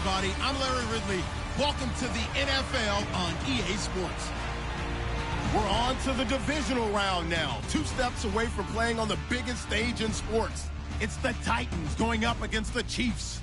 everybody. I'm Larry Ridley. Welcome to the NFL on EA Sports. We're on to the divisional round now. 2 steps away from playing on the biggest stage in sports. It's the Titans going up against the Chiefs.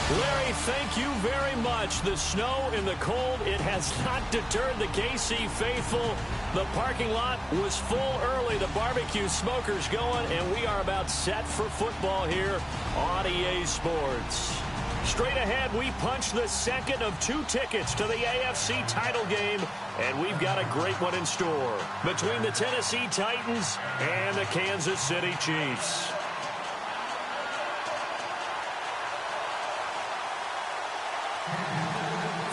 Larry, thank you very much. The snow and the cold, it has not deterred the KC faithful. The parking lot was full early. The barbecue smoker's going, and we are about set for football here on EA Sports. Straight ahead, we punch the second of 2 tickets to the AFC title game, and we've got a great one in store between the Tennessee Titans and the Kansas City Chiefs.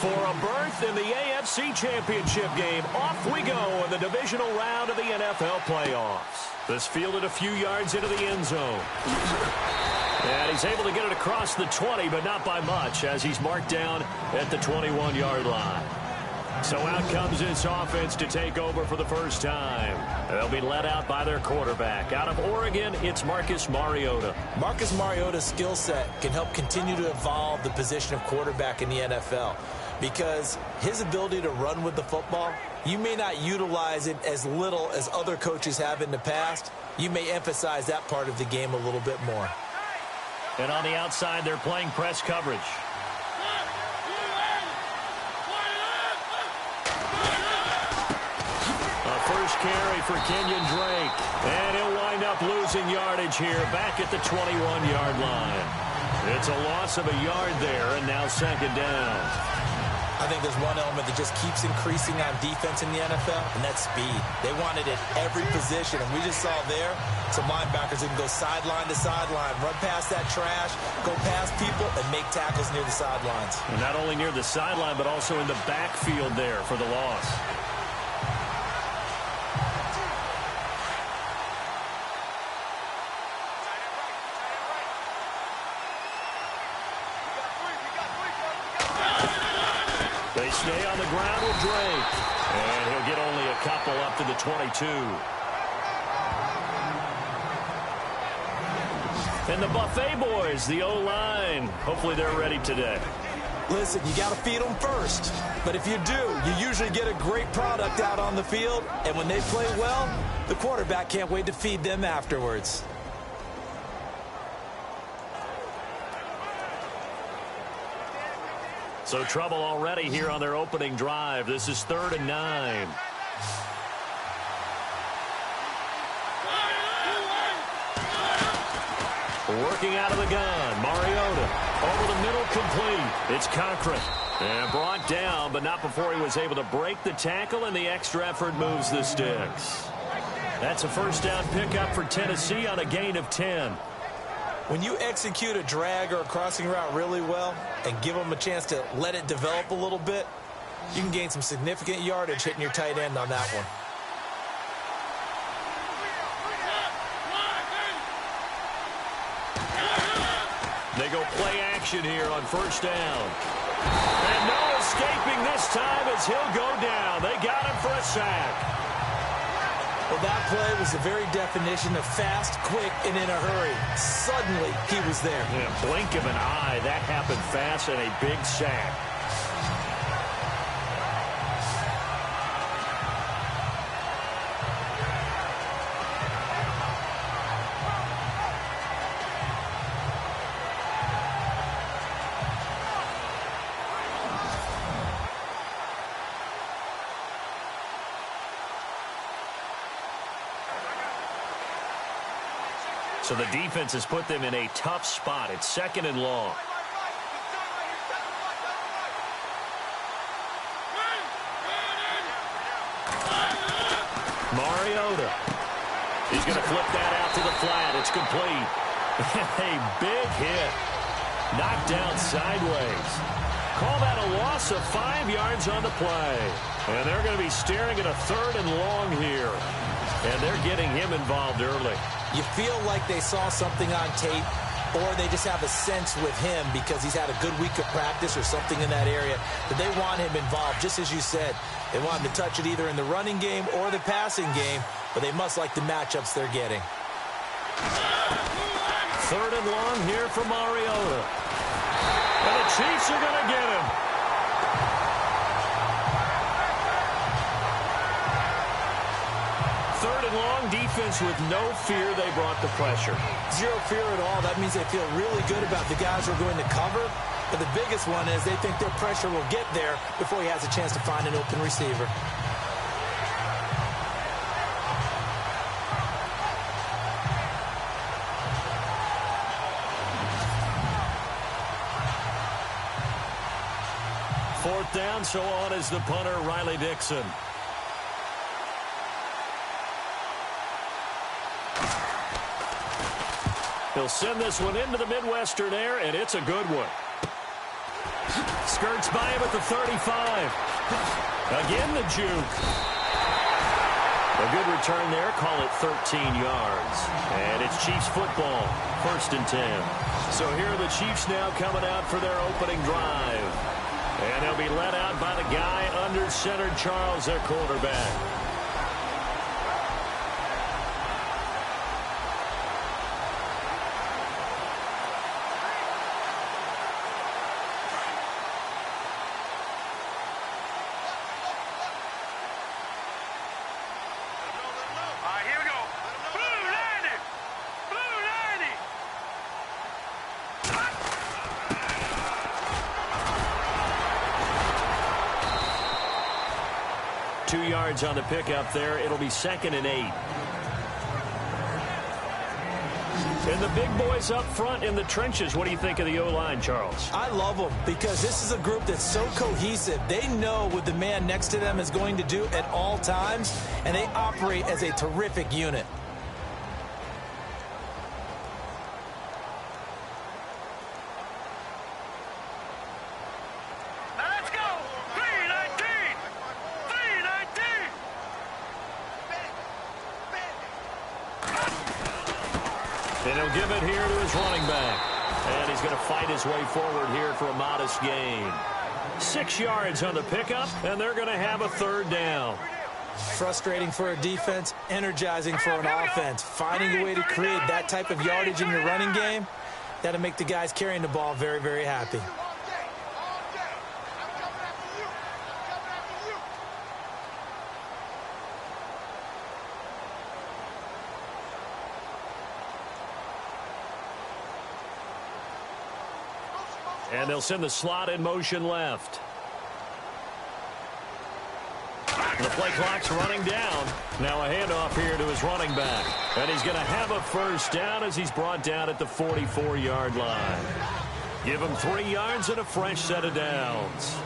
For a berth in the AFC Championship game, off we go in the divisional round of the NFL playoffs. This fielded a few yards into the end zone. And he's able to get it across the 20, but not by much, as he's marked down at the 21-yard line. So out comes this offense to take over for the first time. They'll be led out by their quarterback. Out of Oregon, it's Marcus Mariota. Marcus Mariota's skill set can help continue to evolve the position of quarterback in the NFL, because his ability to run with the football, you may not utilize it as little as other coaches have in the past. You may emphasize that part of the game a little bit more. And on the outside, they're playing press coverage. First carry for Kenyon Drake. And he'll wind up losing yardage here back at the 21-yard line. It's a loss of a yard there, and now second down. I think there's one element that just keeps increasing on defense in the NFL, and that's speed. They want it at every position, and we just saw there some linebackers who can go sideline to sideline, run past that trash, go past people, and make tackles near the sidelines. And not only near the sideline, but also in the backfield there for the loss. They stay on the ground with Drake. And he'll get only a couple up to the 22. And the Buffet boys, the O-line, hopefully they're ready today. Listen, you got to feed them first. But if you do, you usually get a great product out on the field. And when they play well, the quarterback can't wait to feed them afterwards. So trouble already here on their opening drive. This is 3rd and 9. Working out of the gun, Mariota over the middle, complete. It's Cochran. And brought down, but not before he was able to break the tackle, and the extra effort moves the sticks. That's a first down pickup for Tennessee on a gain of 10. When you execute a drag or a crossing route really well and give them a chance to let it develop a little bit, you can gain some significant yardage hitting your tight end on that one. They go play action here on first down. And no escaping this time as he'll go down. They got him for a sack. Well, that play was the very definition of fast, quick, and in a hurry. Suddenly, he was there. Yeah, blink of an eye. That happened fast and a big sack. So the defense has put them in a tough spot. It's 2nd and long. Mariota. He's going to flip that out to the flat. It's complete. A big hit. Knocked down sideways. Call that a loss of 5 yards on the play. And they're going to be staring at a 3rd and long here. And they're getting him involved early. You feel like they saw something on tape, or they just have a sense with him because he's had a good week of practice or something in that area that they want him involved. Just as you said, they want him to touch it either in the running game or the passing game. but they must like the matchups they're getting. 3rd and long here for Mariota. And the Chiefs are going to get him. Third and long, defense with no fear. They brought the pressure. Zero fear at all. That means they feel really good about the guys who are going to cover. But the biggest one is they think their pressure will get there before he has a chance to find an open receiver. Fourth down, so on is the punter, Riley Dixon. He'll send this one into the Midwestern air, and it's a good one. Skirts by him at the 35. Again, the juke. A good return there. Call it 13 yards. And it's Chiefs football. 1st and 10. So here are the Chiefs now coming out for their opening drive. And they'll be led out by the guy under center, Charles, their quarterback. On the pickup there. It'll be 2nd and 8. And the big boys up front in the trenches. What do you think of the O-line, Charles? I love them because this is a group that's so cohesive. They know what the man next to them is going to do at all times, and they operate as a terrific unit. And he'll give it here to his running back. And he's going to fight his way forward here for a modest gain. 6 yards on the pickup, and they're going to have a 3rd down. Frustrating for a defense, energizing for an offense. Finding a way to create that type of yardage in your running game, that'll make the guys carrying the ball very, very happy. And they'll send the slot in motion left. The play clock's running down. Now a handoff here to his running back. And he's going to have a 1st down as he's brought down at the 44-yard line. Give him 3 yards and a fresh set of downs.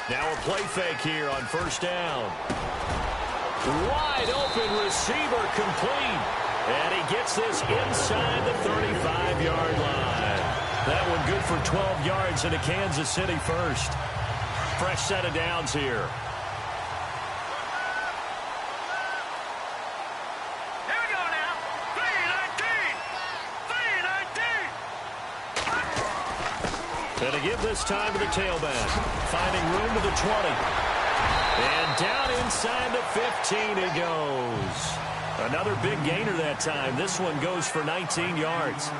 Now a play fake here on 1st down. Wide open receiver complete. And he gets this inside the 35-yard line. That one good for 12 yards into Kansas City 1st. Fresh set of downs here. And to give this time to the tailback. Finding room to the 20. And down inside the 15 it goes. Another big gainer that time. This one goes for 19 yards.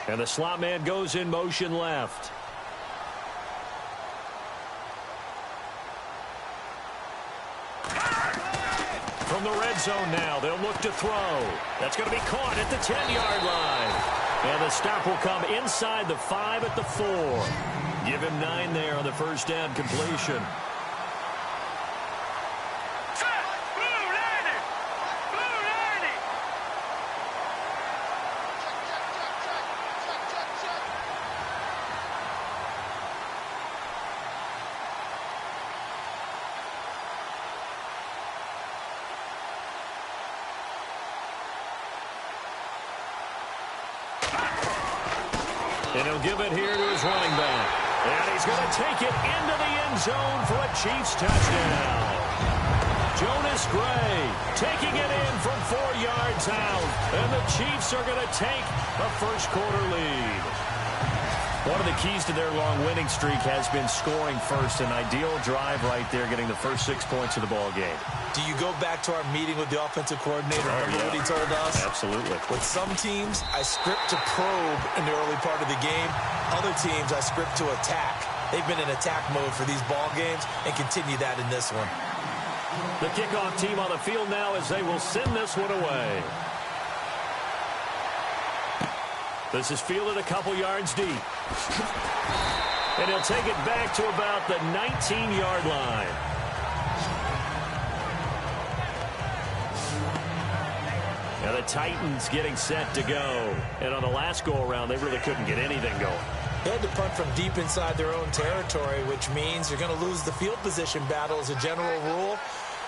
And the slot man goes in motion left. From the red zone now, they'll look to throw. That's going to be caught at the 10-yard line. And the stop will come inside the 5 at the 4. Give him 9 there on the 1st down completion. And he'll give it here to his running back. And he's going to take it into the end zone for a Chiefs touchdown. Jonas Gray taking it in from 4 yards out. And the Chiefs are going to take a first-quarter lead. One of the keys to their long winning streak has been scoring first. An ideal drive right there, getting the first 6 points of the ball game. Do you go back to our meeting with the offensive coordinator? Remember what he told us? Absolutely. With some teams, I script to probe in the early part of the game. Other teams, I script to attack. They've been in attack mode for these ball games and continue that in this one. The kickoff team on the field now as they will send this one away. This is fielded a couple yards deep. And he'll take it back to about the 19-yard line. Now the Titans getting set to go. And on the last go-around, they really couldn't get anything going. They had to punt from deep inside their own territory, which means you're going to lose the field position battle as a general rule.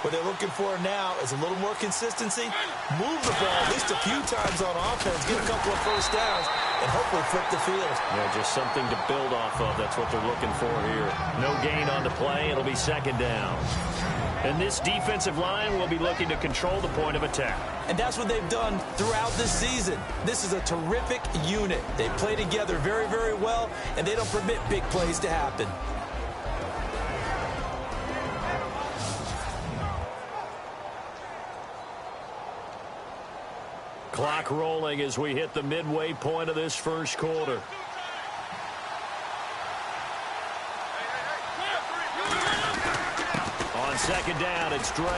What they're looking for now is a little more consistency, move the ball at least a few times on offense, get a couple of first downs, and hopefully flip the field. Yeah, just something to build off of. That's what they're looking for here. No gain on the play. It'll be second down. And this defensive line will be looking to control the point of attack. And that's what they've done throughout this season. This is a terrific unit. They play together very, very well, and they don't permit big plays to happen. Clock rolling as we hit the midway point of this first quarter. On second down, it's Drake.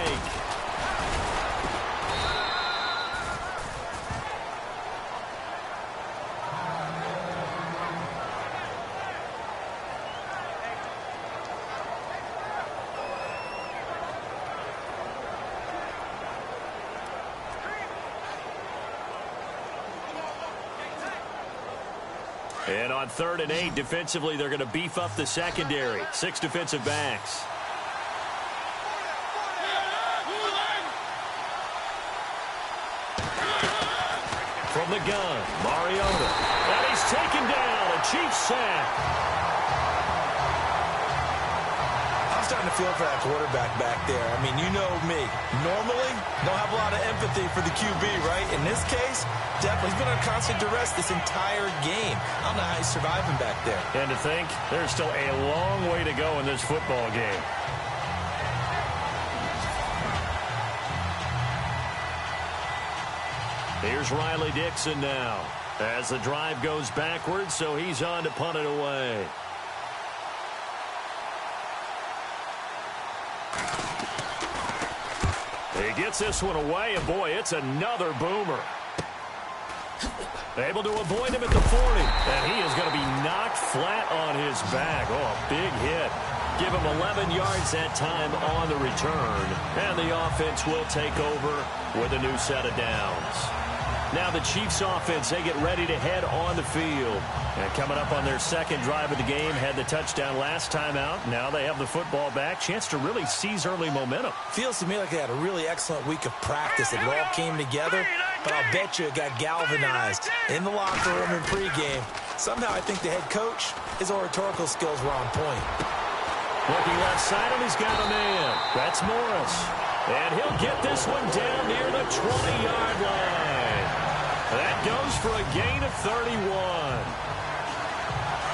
And on 3rd and 8, defensively, they're going to beef up the secondary. 6 defensive backs. From the gun, Mariota. And he's taken down. A Chiefs sack. I'm starting to feel for that quarterback back there. I mean, you know me. Normally, don't have a lot of empathy for the QB, right? In this case, definitely. He's been on constant duress this entire game. I don't know how he's surviving back there. And to think, there's still a long way to go in this football game. Here's Riley Dixon now as the drive goes backwards, so he's on to punt it away. He gets this one away, and boy, it's another boomer. Able to avoid him at the 40, and he is going to be knocked flat on his back. Oh, a big hit. Give him 11 yards that time on the return, and the offense will take over with a new set of downs. Now the Chiefs offense, they get ready to head on the field. And coming up on their second drive of the game, had the touchdown last time out. Now they have the football back. Chance to really seize early momentum. Feels to me like they had a really excellent week of practice. It all came together, but I'll bet you it got galvanized in the locker room in pregame. Somehow I think the head coach, his oratorical skills were on point. Looking left side, and he's got a man. That's Morris. And he'll get this one down near the 20-yard line. That goes for a gain of 31.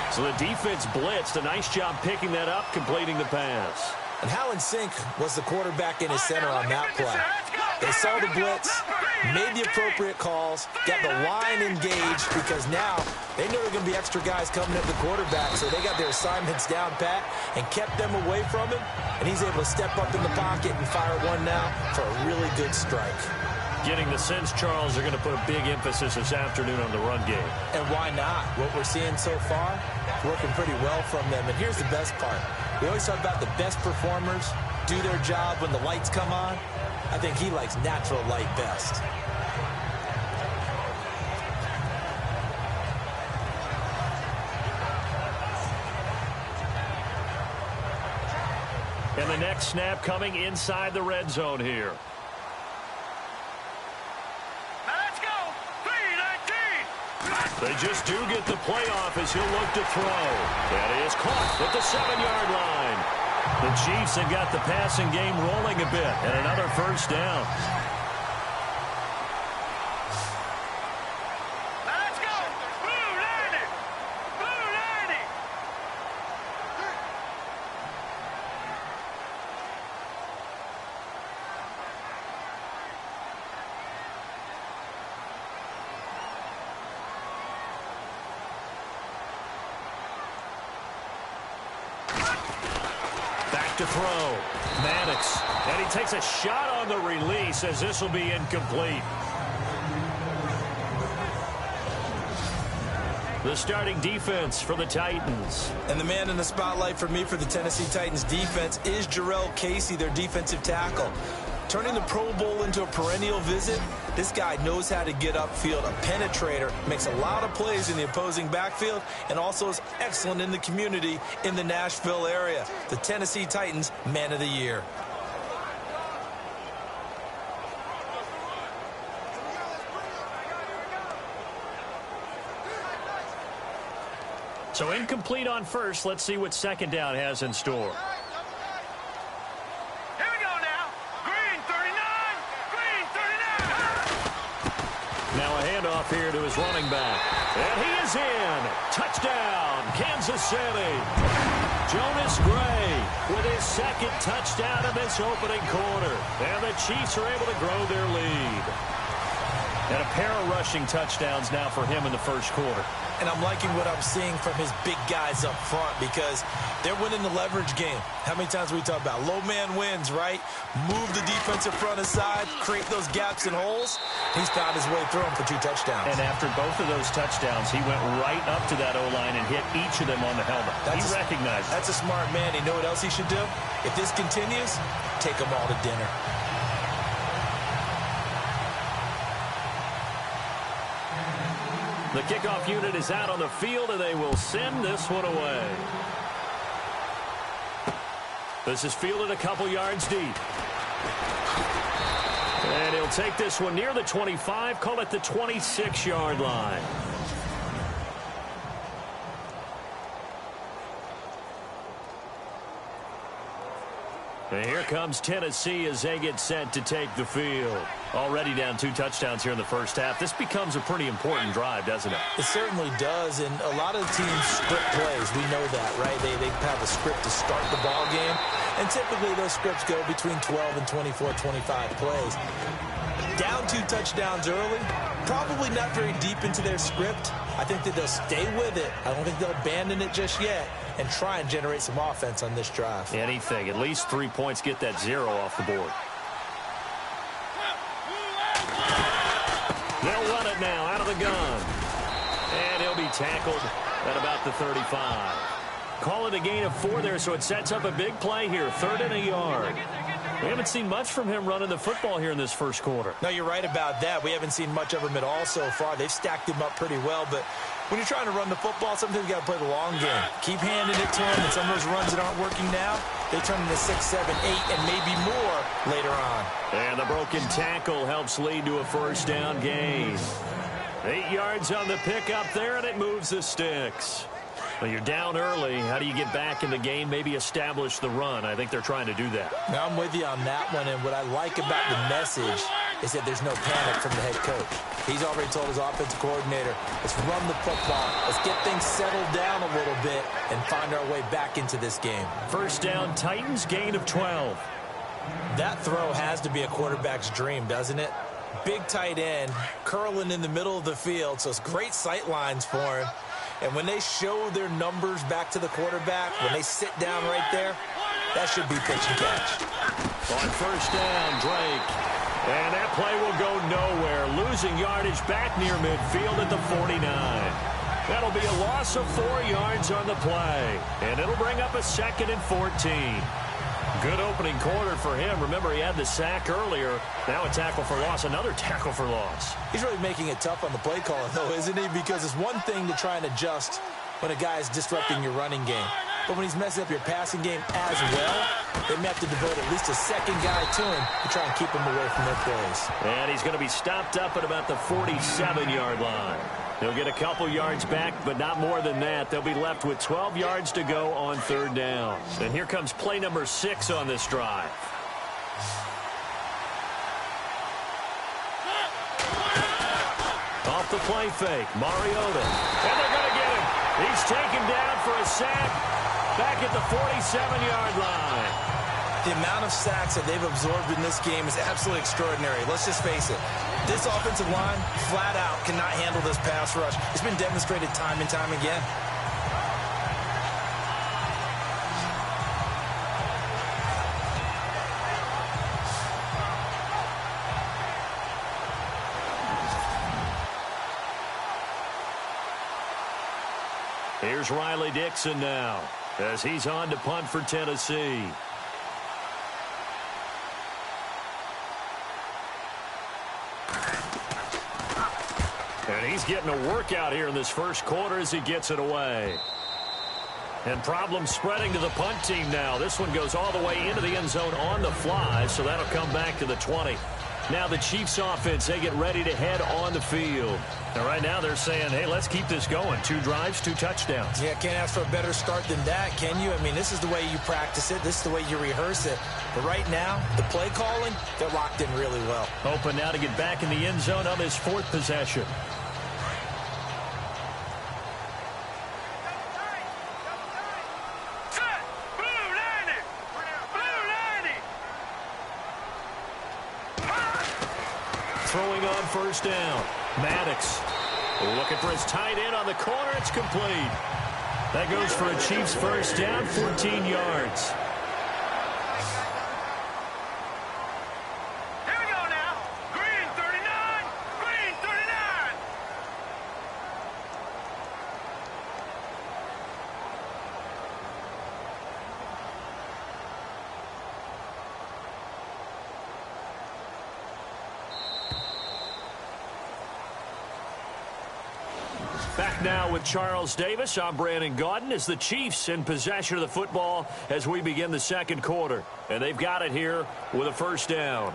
So the defense blitzed. A nice job picking that up, completing the pass. And how in sync was the quarterback in his center on that play? They saw the blitz, made the appropriate calls, got the line engaged because now they know there are going to be extra guys coming at the quarterback, so they got their assignments down pat and kept them away from him, and he's able to step up in the pocket and fire one now for a really good strike. Getting the sense, Charles, they're going to put a big emphasis this afternoon on the run game. And why not? What we're seeing so far, working pretty well from them. And here's the best part. We always talk about the best performers do their job when the lights come on. I think he likes natural light best. And the next snap coming inside the red zone here. They just do get the playoff as he'll look to throw. That is caught at the 7-yard line. The Chiefs have got the passing game rolling a bit, and another first down. Let's go! Blue 90! Blue 90! Back to throw. Maddox. And he takes a shot on the release as this will be incomplete. The starting defense for the Titans. And the man in the spotlight for me for the Tennessee Titans defense is Jarrell Casey, their defensive tackle. Turning the Pro Bowl into a perennial visit, this guy knows how to get upfield, a penetrator, makes a lot of plays in the opposing backfield, and also is excellent in the community in the Nashville area. The Tennessee Titans, Man of the Year. So incomplete on first. Let's see what second down has in store. Here we go now. Green 39. Green 39. Now a handoff here to his running back. And he is in. Touchdown, Kansas City. Jonas Gray with his second touchdown in this opening quarter. And the Chiefs are able to grow their lead. And a pair of rushing touchdowns now for him in the first quarter. And I'm liking what I'm seeing from his big guys up front because they're winning the leverage game. How many times we talk about low man wins, right? Move the defensive front aside, create those gaps and holes. He's found his way through them for 2 touchdowns. And after both of those touchdowns, he went right up to that O-line and hit each of them on the helmet. He recognized it. That's a smart man. You know what else he should do? If this continues, take them all to dinner. The kickoff unit is out on the field, and they will send this one away. This is fielded a couple yards deep. And he'll take this one near the 25, call it the 26-yard line. And here comes Tennessee as they get set to take the field. Already down 2 touchdowns here in the first half. This becomes a pretty important drive, doesn't it? It certainly does, and a lot of teams script plays. We know that, right? They have a script to start the ball game, and typically those scripts go between 12 and 24, 25 plays. Down 2 touchdowns early, probably not very deep into their script. I think that they'll stay with it. I don't think they'll abandon it just yet and try and generate some offense on this drive. Anything. At least 3 points, get that 0 off the board. They'll run it now out of the gun. And he'll be tackled at about the 35. Call it a gain of 4 there, so it sets up a big play here. 3rd and a yard. We haven't seen much from him running the football here in this first quarter. No, you're right about that. We haven't seen much of him at all so far. They've stacked him up pretty well, but when you're trying to run the football, sometimes you got to play the long game. Keep handing it to him, and some of those runs that aren't working now, they turn into 6, 7, 8, and maybe more later on. And the broken tackle helps lead to a first down gain. 8 yards on the pickup there, and it moves the sticks. Well, you're down early. How do you get back in the game? Maybe establish the run. I think they're trying to do that. Now, I'm with you on that one, and what I like about the message is that there's no panic from the head coach. He's already told his offensive coordinator, let's run the football, let's get things settled down a little bit and find our way back into this game. First down, Titans, gain of 12. That throw has to be a quarterback's dream, doesn't it? Big tight end, curling in the middle of the field, so it's great sight lines for him. And when they show their numbers back to the quarterback, when they sit down right there, that should be pitch and catch. On first down, Drake. And that play will go nowhere. Losing yardage back near midfield at the 49. That'll be a loss of 4 yards on the play. And it'll bring up a 2nd and 14. Good opening quarter for him. Remember, he had the sack earlier. Now a tackle for loss, another tackle for loss. He's really making it tough on the play caller, though, isn't he? Because it's one thing to try and adjust when a guy is disrupting your running game. but when he's messing up your passing game as well, they may have to devote at least a second guy to him to try and keep him away from their plays. And he's going to be stopped up at about the 47-yard line. He'll get a couple yards back, but not more than that. They'll be left with 12 yards to go on third down. And here comes play number 6 on this drive. Off the play fake, Mariota. And they're going to get him. He's taken down for a sack back at the 47-yard line. The amount of sacks that they've absorbed in this game is absolutely extraordinary. Let's just face it. This offensive line, flat out, cannot handle this pass rush. It's been demonstrated time and time again. Here's Riley Dixon now as he's on to punt for Tennessee. And he's getting a workout here in this first quarter as he gets it away. And problems spreading to the punt team now. This one goes all the way into the end zone on the fly, so that'll come back to the 20. Now the Chiefs offense, they get ready to head on the field. And right now they're saying, hey, let's keep this going. 2 drives, 2 touchdowns. Yeah, can't ask for a better start than that, can you? I mean, this is the way you practice it. This is the way you rehearse it. But right now, the play calling, they're locked in really well. Open now to get back in the end zone on his 4th possession. Throwing on first down. Maddox looking for his tight end on the corner. It's complete. That goes for a Chiefs first down, 14 yards. Here we go now. Green 39. Green 39. Back now with Charles Davis. I'm Brandon Gaudin as the Chiefs in possession of the football as we begin the second quarter. And they've got it here with a first down.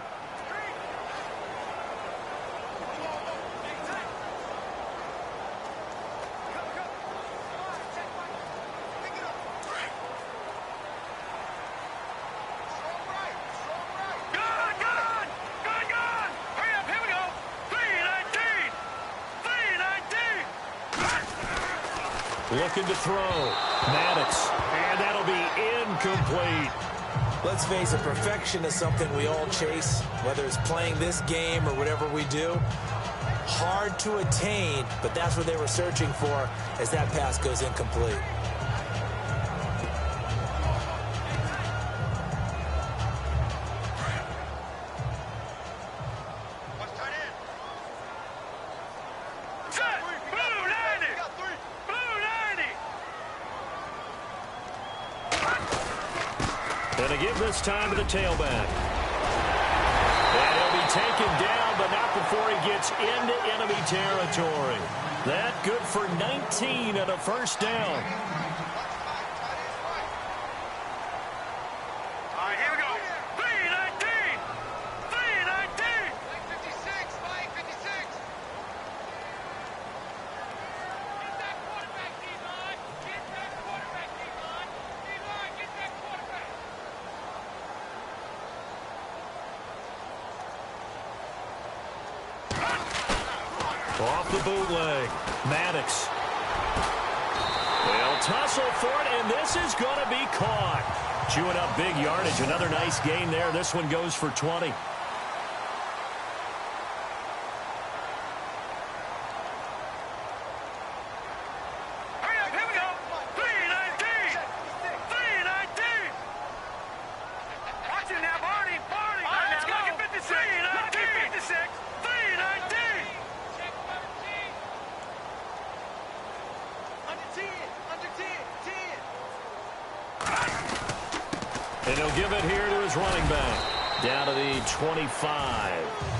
Looking to throw. Maddox. And that'll be incomplete. Let's face it, perfection is something we all chase, whether it's playing this game or whatever we do. Hard to attain, but that's what they were searching for as that pass goes incomplete. This time to the tailback. And he'll be taken down, but not before he gets into enemy territory. That good for 19 and a first down. All right, here we go. 319. 319. 56. 56. Get that quarterback, D-line. Get that quarterback, D-line. D-line, get that quarterback. Off the bootleg. Maddox. They'll tussle for it, and this is going to be caught. Chewing up big yardage. Another nice gain there. This one goes for 20. And he'll give it here to his running back. Down to the 25.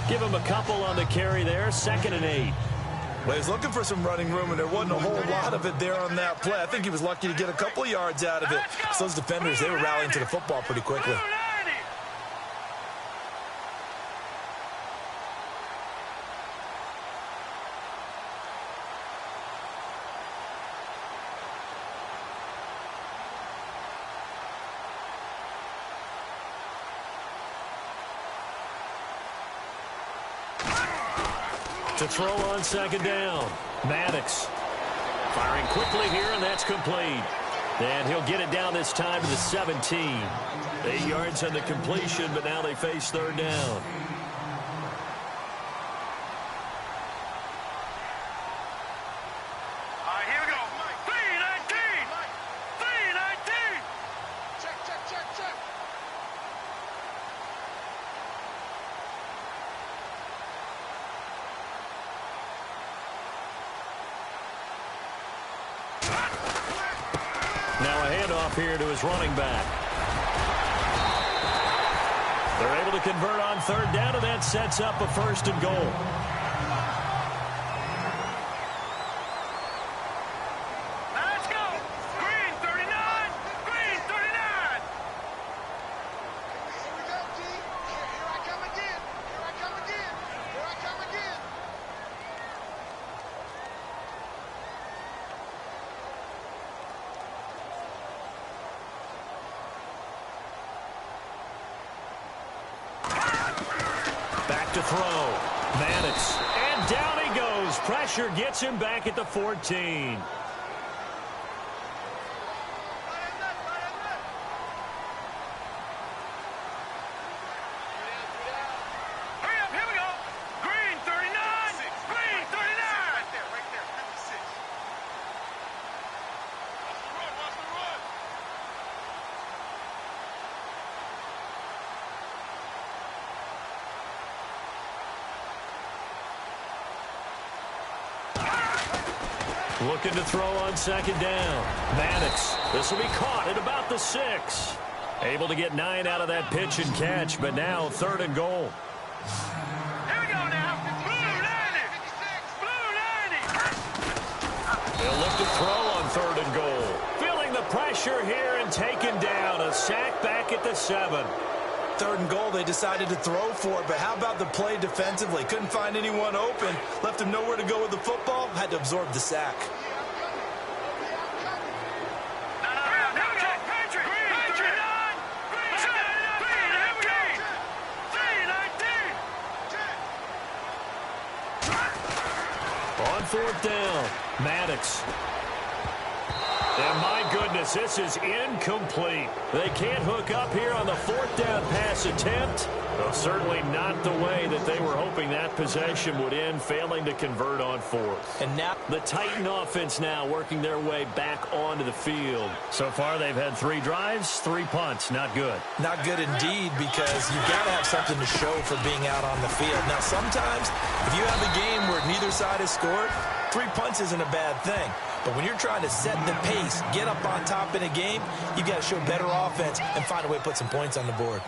Give him a couple on the carry there. 2nd and 8. Well, he was looking for some running room, and there wasn't a whole lot of it there on that play. I think he was lucky to get a couple of yards out of it. So those defenders, they were rallying to the football pretty quickly. To throw on second down. Maddox firing quickly here, and that's complete. And he'll get it down this time to the 17. 8 yards on the completion, but now they face third down. Here we go. 3-19. 3-19. Check. Now a handoff here to his running back. They're able to convert on third down, and that sets up a 1st and goal. Let's go. Green 39. Green 39. Here we go, G. Here I come again. Here I come again. Here I come again. Back to throw. Maddox. And down he goes. Pressure gets him back at the 14. Hurry up. Here we go. Green 39. Green 39. Right there. 56. Watch the run. Looking to throw on second down. Maddox. This will be caught at about the 6. Able to get 9 out of that pitch and catch, but now 3rd and goal. Here we go now. Blue 90. Blue 90. They'll look to throw on 3rd and goal. Feeling the pressure here and taken down. A sack back at the 7. 3rd and goal, they decided to throw for it, but how about the play defensively? Couldn't find anyone open, left him nowhere to go with the football, had to absorb the sack. On 4th down, Maddox. And my goodness, this is incomplete. They can't hook up here on the 4th down pass attempt. Well, certainly not the way that they were hoping that possession would end, failing to convert on 4th. And now The Titan offense now working their way back onto the field. So far, they've had 3 drives, 3 punts. Not good. not good indeed, because you've got to have something to show for being out on the field. Now, sometimes, if you have a game where neither side has scored, 3 punts isn't a bad thing. But when you're trying to set the pace, get up on top in a game, you've got to show better offense and find a way to put some points on the board.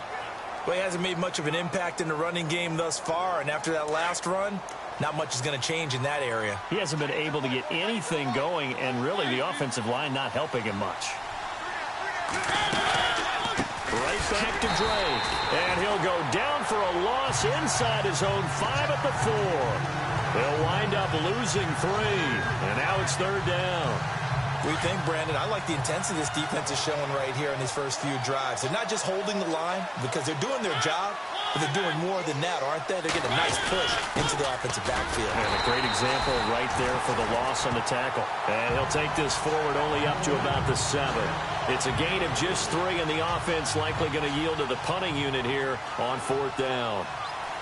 Well, he hasn't made much of an impact in the running game thus far, and after that last run, not much is going to change in that area. He hasn't been able to get anything going, and really the offensive line not helping him much. Right back to Drake, and he'll go down for a loss inside his own 5 at the 4. They'll wind up losing 3, and now it's 3rd down. We think, Brandon, I like the intensity this defense is showing right here in these first few drives. They're not just holding the line because they're doing their job, but they're doing more than that, aren't they? They're getting a nice push into the offensive backfield. And a great example right there for the loss on the tackle. And he'll take this forward only up to about the 7. It's a gain of just 3, and the offense likely going to yield to the punting unit here on 4th down.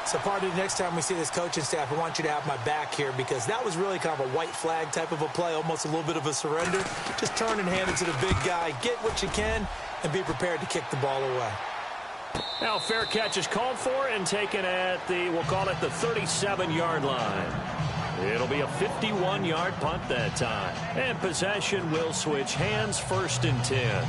So, Party, next time we see this coaching staff, I want you to have my back here because that was really kind of a white flag type of a play, almost a little bit of a surrender. Just turn and hand it to the big guy, get what you can, and be prepared to kick the ball away. Now, fair catch is called for and taken at the, we'll call it the 37-yard line. It'll be a 51-yard punt that time. And possession will switch hands, 1st and 10.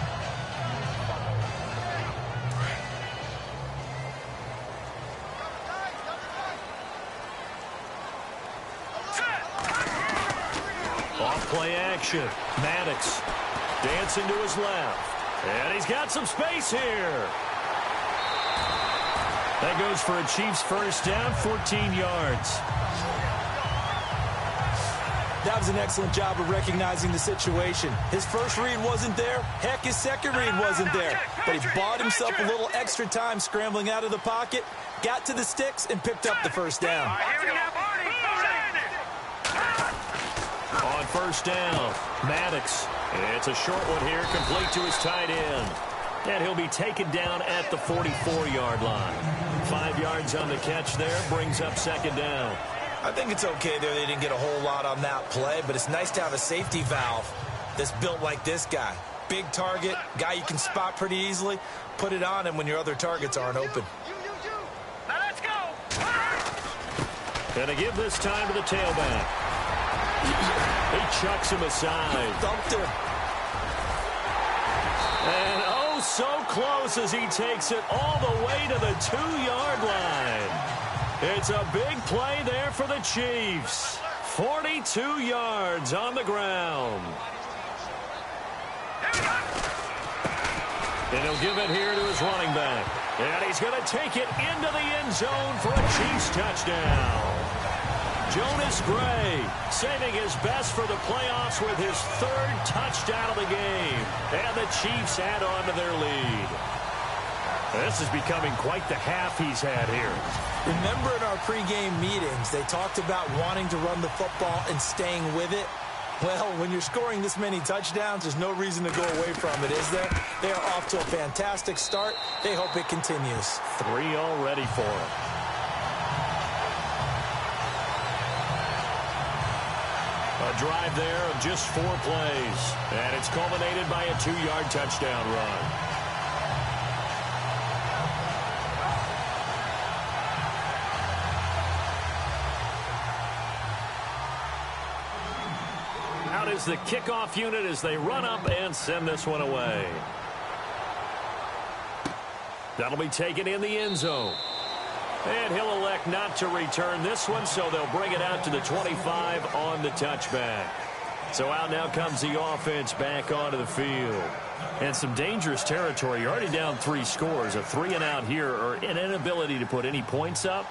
action. Maddox dancing to his left. And he's got some space here. That goes for a Chiefs first down, 14 yards. That was an excellent job of recognizing the situation. His first read wasn't there. Heck, his second read wasn't there. But he bought himself a little extra time scrambling out of the pocket, got to the sticks, and picked up the first down. On first down, Maddox. It's a short one here, complete to his tight end. And he'll be taken down at the 44-yard line. 5 yards on the catch there, brings up second down. I think it's okay there. They didn't get a whole lot on that play, but it's nice to have a safety valve that's built like this guy. Big target, guy you can spot pretty easily. Put it on him when your other targets aren't open. Now let's go. And they give this time to the tailback. He chucks him aside. Dumped him. And oh, so close as he takes it all the way to the 2-yard line. It's a big play there for the Chiefs. 42 yards on the ground. And he'll give it here to his running back. And he's going to take it into the end zone for a Chiefs touchdown. Jonas Gray saving his best for the playoffs with his 3rd touchdown of the game. And the Chiefs add on to their lead. This is becoming quite the half he's had here. Remember in our pregame meetings, they talked about wanting to run the football and staying with it? Well, when you're scoring this many touchdowns, there's no reason to go away from it, is there? They are off to a fantastic start. They hope it continues. 3 already for him. A drive there of just 4 plays. And it's culminated by a 2-yard touchdown run. Out is the kickoff unit as they run up and send this one away. That'll be taken in the end zone. And he'll elect not to return this one, so they'll bring it out to the 25 on the touchback. So out now comes the offense back onto the field. And some dangerous territory. You're already down 3 scores. A 3-and-out here, or an inability to put any points up.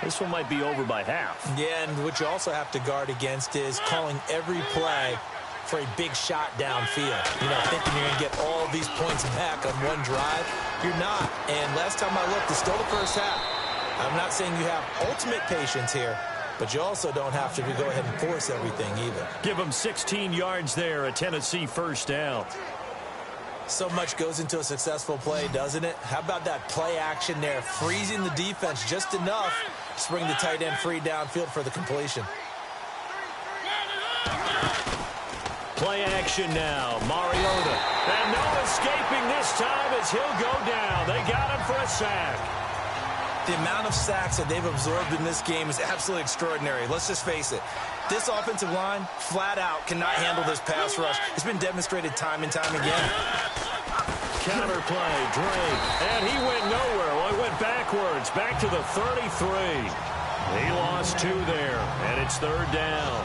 This one might be over by half. Yeah, and what you also have to guard against is calling every play for a big shot downfield. You know, thinking you're going to get all these points back on one drive. You're not. And last time I looked, it's still the first half. I'm not saying you have ultimate patience here, but you also don't have to go ahead and force everything either. Give them 16 yards there, a Tennessee first down. So much goes into a successful play, doesn't it? How about that play action there, freezing the defense just enough to bring the tight end free downfield for the completion. Play action now, Mariota. And no escaping this time as he'll go down. They got him for a sack. The amount of sacks that they've absorbed in this game is absolutely extraordinary. Let's just face it. This offensive line, flat out, cannot handle this pass rush. It's been demonstrated time and time again. Counter play, Drake. And he went nowhere. Well, he went backwards, back to the 33. He lost 2 there, and it's 3rd down.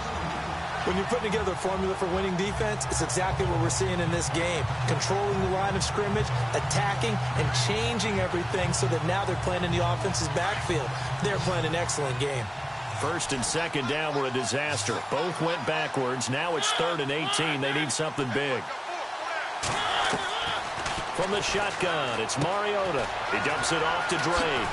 When you're putting together a formula for winning defense, it's exactly what we're seeing in this game. Controlling the line of scrimmage, attacking, and changing everything so that now they're playing in the offense's backfield. They're playing an excellent game. 1st and 2nd down were a disaster. Both went backwards. Now it's 3rd and 18. They need something big. From the shotgun, it's Mariota. He dumps it off to Drake.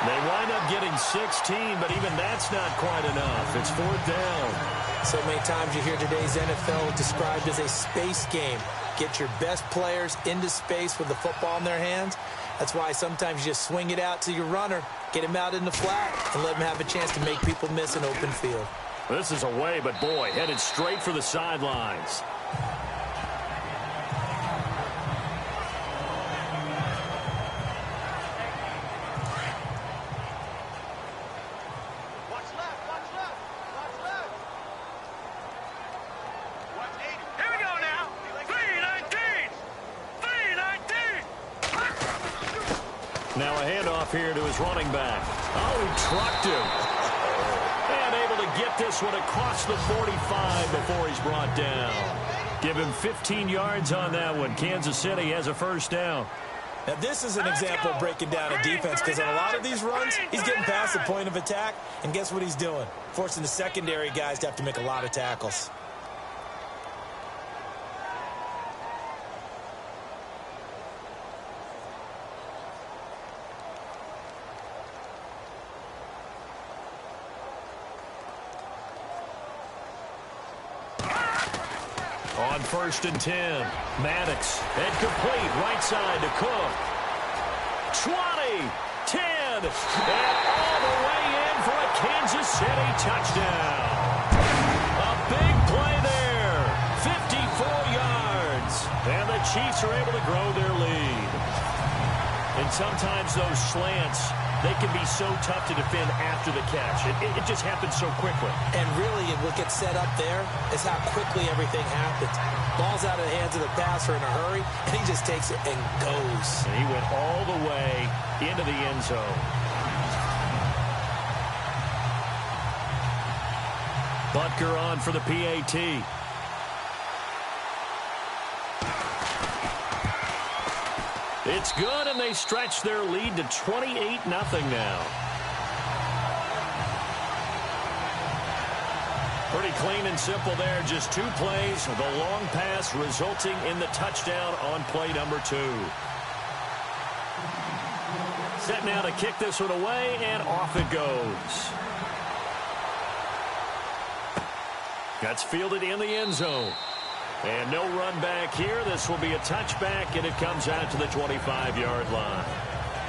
They wind up getting 16, but even that's not quite enough. It's 4th down. So many times you hear today's NFL described as a space game. Get your best players into space with the football in their hands. That's why sometimes you just swing it out to your runner, get him out in the flat, and let him have a chance to make people miss an open field. This is away, but boy, headed straight for the sidelines. Now a handoff here to his running back. Oh, he trucked him. And able to get this one across the 45 before he's brought down. Give him 15 yards on that one. Kansas City has a first down. Now, this is an example of breaking down a defense, because on a lot of these runs, he's getting past the point of attack, and guess what he's doing? Forcing the secondary guys to have to make a lot of tackles. On 1st and 10, Maddox, incomplete, right side to Cook. 20, 10, and all the way in for a Kansas City touchdown. A big play there, 54 yards, and the Chiefs are able to grow their lead. And sometimes those slants, they can be so tough to defend after the catch. It just happens so quickly. And really, what gets set up there is how quickly everything happens. Ball's out of the hands of the passer in a hurry, and he just takes it and goes. And he went all the way into the end zone. Butker on for the PAT. It's good, and they stretch their lead to 28-0 now. Pretty clean and simple there. Just 2 plays. The long pass resulting in the touchdown on play number 2. Set now to kick this one away, and off it goes. That's fielded in the end zone. And no run back here. This will be a touchback, and it comes out to the 25-yard line.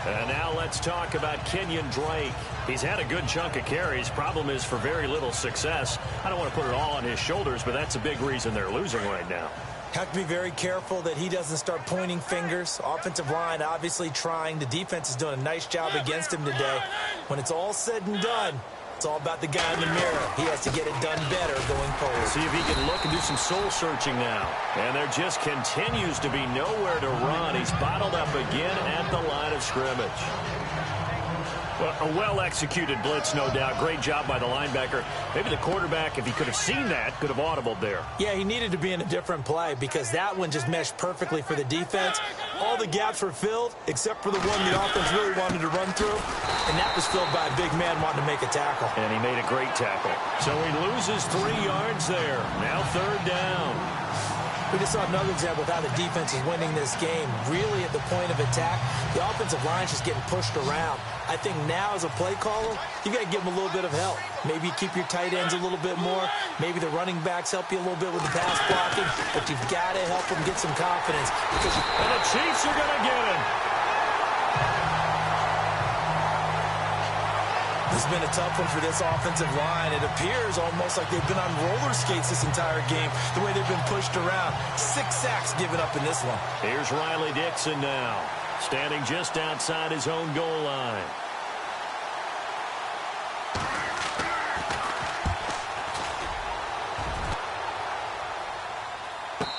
And now let's talk about Kenyon Drake. He's had a good chunk of carries. Problem is for very little success. I don't want to put it all on his shoulders, but that's a big reason they're losing right now. Have to be very careful that he doesn't start pointing fingers. Offensive line obviously trying. The defense is doing a nice job against him today. When it's all said and done, it's all about the guy in the mirror. He has to get it done better going forward. See if he can look and do some soul-searching now. And there just continues to be nowhere to run. He's bottled up again at the line of scrimmage. Well, a well-executed blitz, no doubt. Great job by the linebacker. Maybe the quarterback, if he could have seen that, could have audibled there. Yeah, he needed to be in a different play because that one just meshed perfectly for the defense. All the gaps were filled except for the one the offense really wanted to run through, and that was filled by a big man wanting to make a tackle. And he made a great tackle. So he loses 3 yards there. Now 3rd down. We just saw another example of how the defense is winning this game. Really at the point of attack, the offensive line is just getting pushed around. I think now as a play caller, you got to give them a little bit of help. Maybe keep your tight ends a little bit more. Maybe the running backs help you a little bit with the pass blocking. But you've got to help them get some confidence. And the Chiefs are going to get him. It's been a tough one for this offensive line. It appears almost like they've been on roller skates this entire game, the way they've been pushed around. 6 sacks given up in this one. Here's Riley Dixon now, standing just outside his own goal line.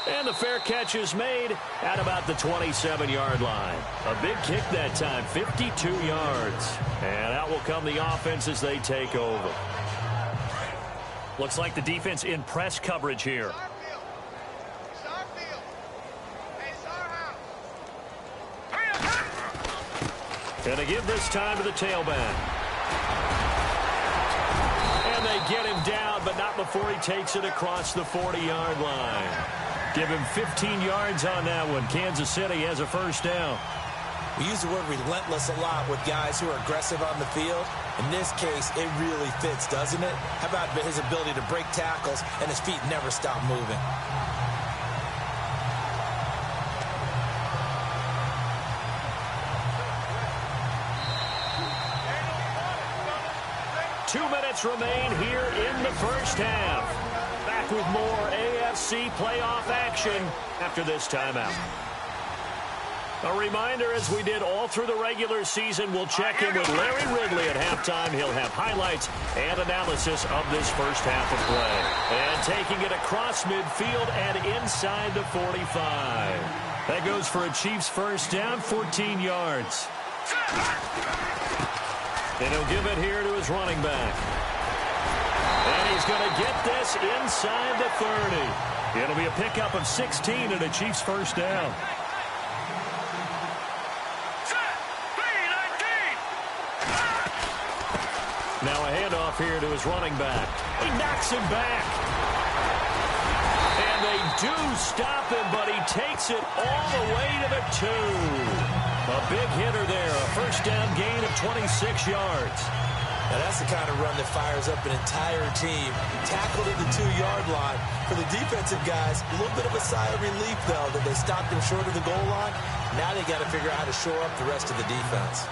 And the fair catch is made at about the 27-yard line. A big kick that time, 52 yards. And out will come the offense as they take over. Looks like the defense in press coverage here. And they give this time to the tailback. And they get him down, but not before he takes it across the 40-yard line. Give him 15 yards on that one. Kansas City has a first down. We use the word relentless a lot with guys who are aggressive on the field. In this case, it really fits, doesn't it? How about his ability to break tackles and his feet never stop moving? Two minutes remain here in the first half. Back with more AFC playoff action after this timeout. A reminder, as we did all through the regular season, we'll check in with Larry Ridley at halftime. He'll have highlights and analysis of this first half of play. And taking it across midfield and inside the 45. That goes for a Chiefs first down, 14 yards. And he'll give it here to his running back. And he's going to get this inside the 30. It'll be a pickup of 16 and a Chiefs first down. Now a handoff here to his running back. He knocks him back. And they do stop him, but he takes it all the way to the 2. A big hitter there. A first down gain of 26 yards. Now that's the kind of run that fires up an entire team. Tackled at the 2-yard line. For the defensive guys, a little bit of a sigh of relief, though, that they stopped him short of the goal line. Now they got to figure out how to shore up the rest of the defense.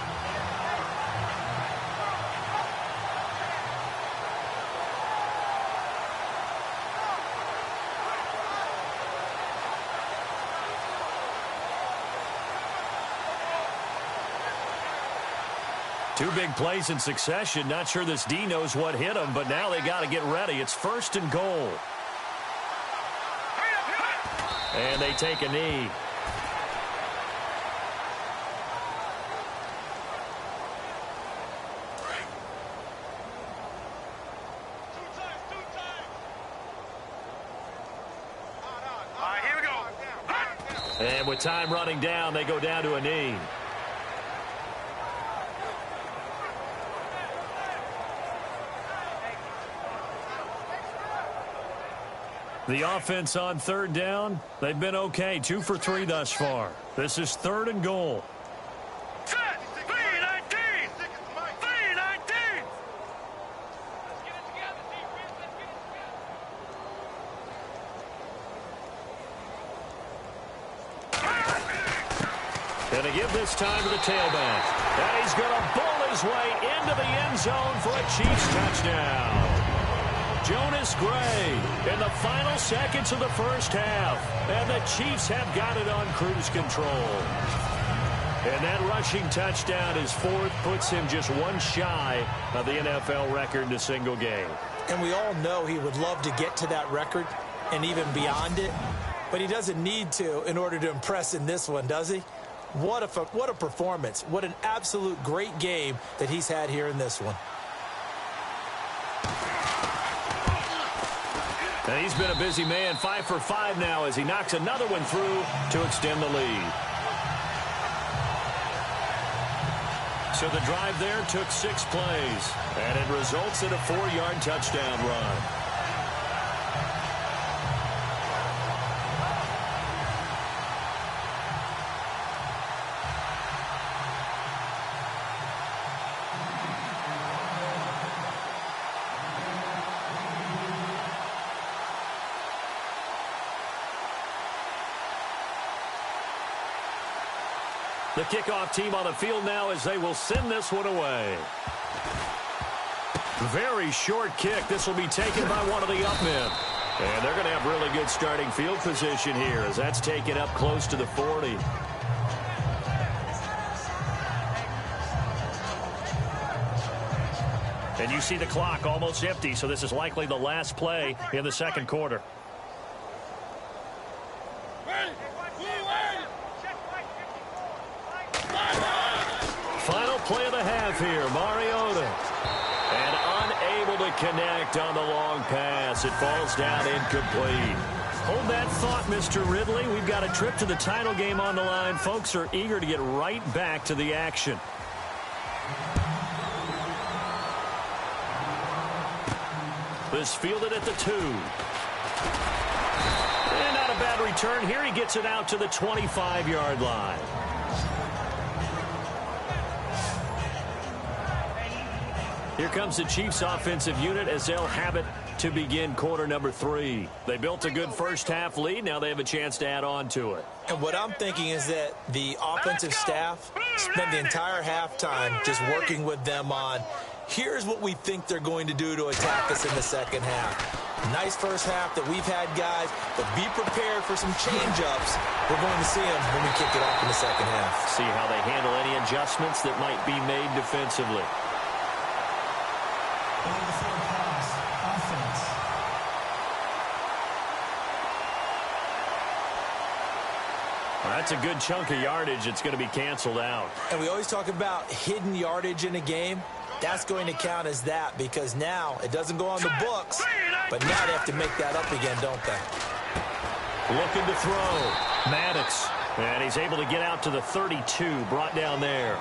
Two big plays in succession. Not sure this D knows what hit him, but now they got to get ready. It's first and goal. And they take a knee. All right, here we go. And with time running down, they go down to a knee. The offense on third down, they've been okay. 2 for 3 thus far. This is third and goal. Set. 3-19. 3-19. Let's get it together, defense. Let's get it together. Going to give this time to the tailback. And he's going to bull his way into the end zone for a Chiefs touchdown. Jonas Gray in the final seconds of the first half. And the Chiefs have got it on cruise control. And that rushing touchdown, his 4th, puts him just one shy of the NFL record in a single game. And we all know he would love to get to that record and even beyond it. But he doesn't need to in order to impress in this one, does he? What a performance. What an absolute great game that he's had here in this one. And he's been a busy man, 5 for 5 now as he knocks another one through to extend the lead. So the drive there took 6 plays, and it results in a 4-yard touchdown run. The kickoff team on the field now as they will send this one away. Very short kick. This will be taken by one of the up men. And they're going to have really good starting field position here as that's taken up close to the 40. And you see the clock almost empty, so this is likely the last play in the second quarter. Final play of the half here, Mariota. And unable to connect on the long pass. It falls down incomplete. Hold that thought, Mr. Ridley. We've got a trip to the title game on the line. Folks are eager to get right back to the action. This fielded at the 2. And not a bad return here. He gets it out to the 25-yard line. Here comes the Chiefs offensive unit as they'll have it to begin quarter number 3. They built a good first half lead. Now they have a chance to add on to it. And what I'm thinking is that the offensive staff spent the entire halftime just working with them on, here's what we think they're going to do to attack us in the second half. Nice first half that we've had, guys, but be prepared for some change-ups. We're going to see them when we kick it off in the second half. See how they handle any adjustments that might be made defensively. Well, that's a good chunk of yardage. It's going to be canceled out. And we always talk about hidden yardage in a game. that's going to count as that because now it doesn't go on the books, but now they have to make that up again, don't they? Looking to throw. Maddox. And he's able to get out to the 32, brought down there.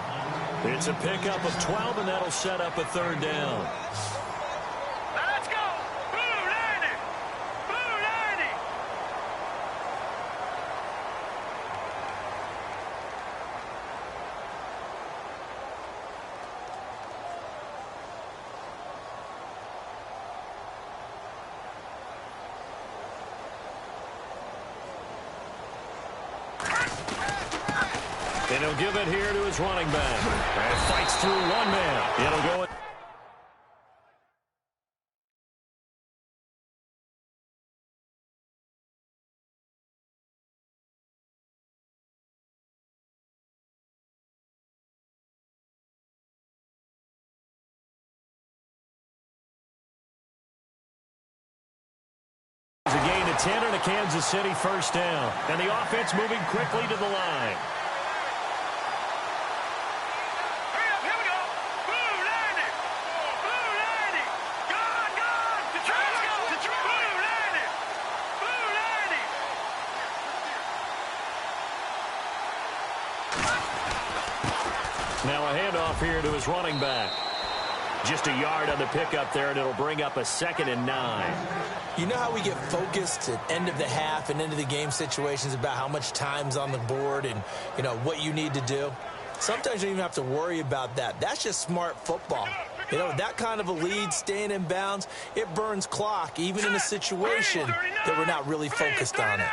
It's a pickup of 12, and that'll set up a third down. Let's go! Blue 90! Blue 90! And he'll give it here to his running back. And fights through one man. It'll go. It's a gain of 10 and a Kansas City first down. And the offense moving quickly to the line. Now a handoff here to his running back. Just a yard on the pickup there, and it'll bring up a 2nd and 9. You know how we get focused at end of the half and end of the game situations about how much time's on the board and, you know, what you need to do? Sometimes you don't even have to worry about that. That's just smart football. You know, that kind of a lead, staying in bounds, it burns clock, even in a situation that we're not really focused on it.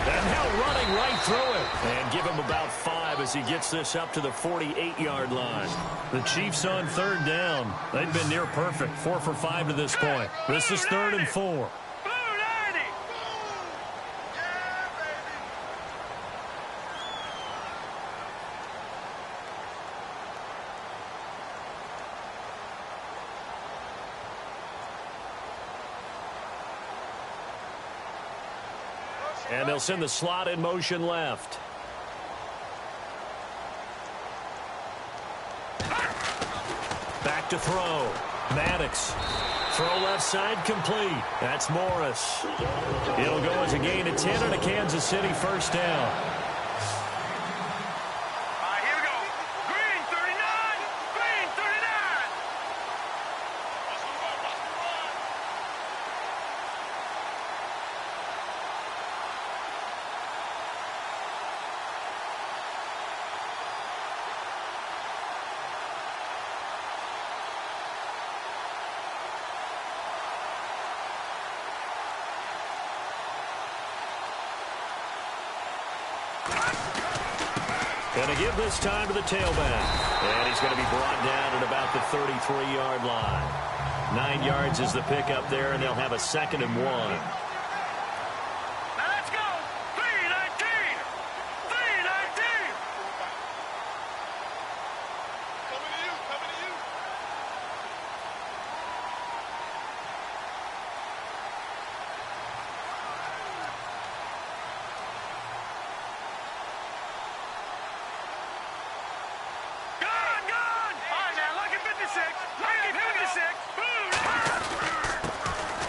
And now running right through it. And give him about 5 as he gets this up to the 48-yard line. The Chiefs on third down. They've been near perfect. 4 for 5 to this point. This is 3rd and 4. And they'll send the slot in motion left. Back to throw. Maddox. Throw left side complete. That's Morris. It'll go as a gain of 10 and a Kansas City first down. Going to give this time to the tailback. And he's going to be brought down at about the 33-yard line. 9 yards is the pickup there, and they'll have a 2nd and 1. Let's go! 319! 319! Coming to you, coming to you.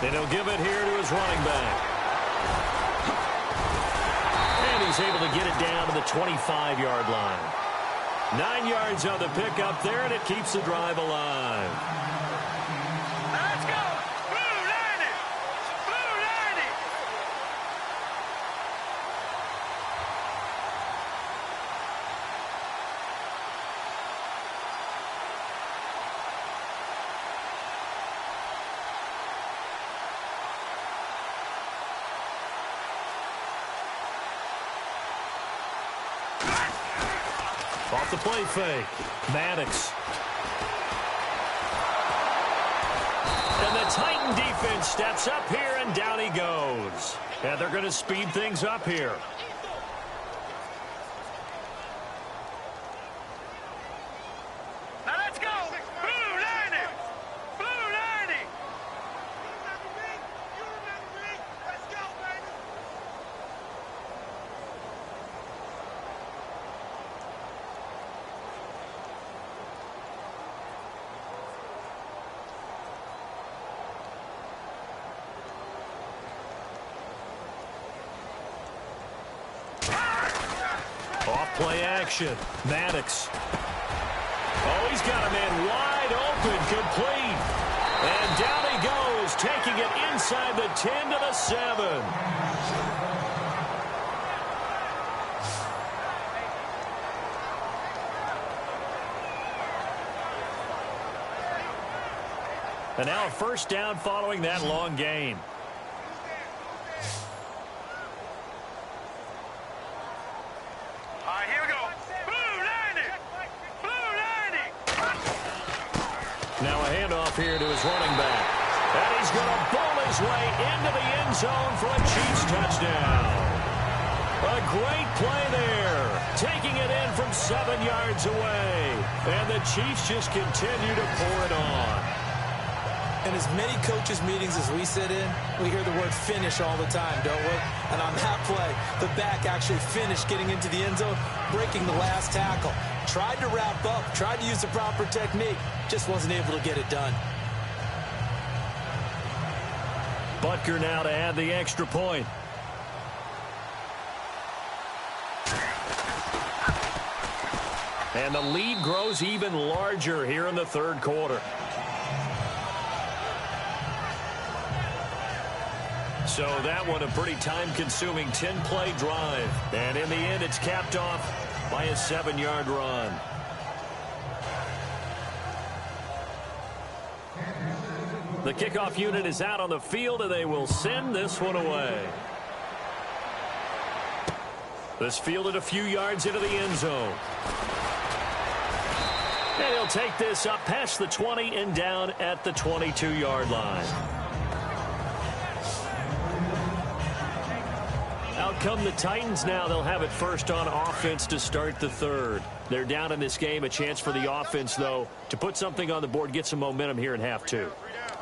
And he'll give it here to his running back. And he's able to get it down to the 25-yard line. 9 yards on the pickup there, and it keeps the drive alive. Let's go! Blue 90! Blue 90! Off the play fake. Maddox. And the Titan defense steps up here, and down he goes. And they're going to speed things up here. Now let's go! Blue 90! Blue 90! Let's go, baby! Off play action. Maddox. Oh, he's got a man wide open, complete. And down he goes, taking it inside the 10 to the 7. And now a first down following that long gain. All right, here we go. Blue 90. Blue 90. Now a handoff here to his running back. And he's going to bowl his way into the end zone for a Chiefs touchdown. A great play there. Taking it in from 7 yards away. And the Chiefs just continue to pour it on. In as many coaches' meetings as we sit in, we hear the word finish all the time, don't we? And on that play, the back actually finished getting into the end zone, breaking the last tackle. Tried to wrap up, tried to use the proper technique, just wasn't able to get it done. Butker now to add the extra point. And the lead grows even larger here in the third quarter. So that one a pretty time-consuming 10-play drive. And in the end, it's capped off by a 7-yard run. The kickoff unit is out on the field, and they will send this one away. This fielded a few yards into the end zone. And he'll take this up past the 20 and down at the 22-yard line. Out come the Titans now. They'll have it first on offense to start the third. They're down in this game. A chance for the offense, though, to put something on the board, get some momentum here in half two.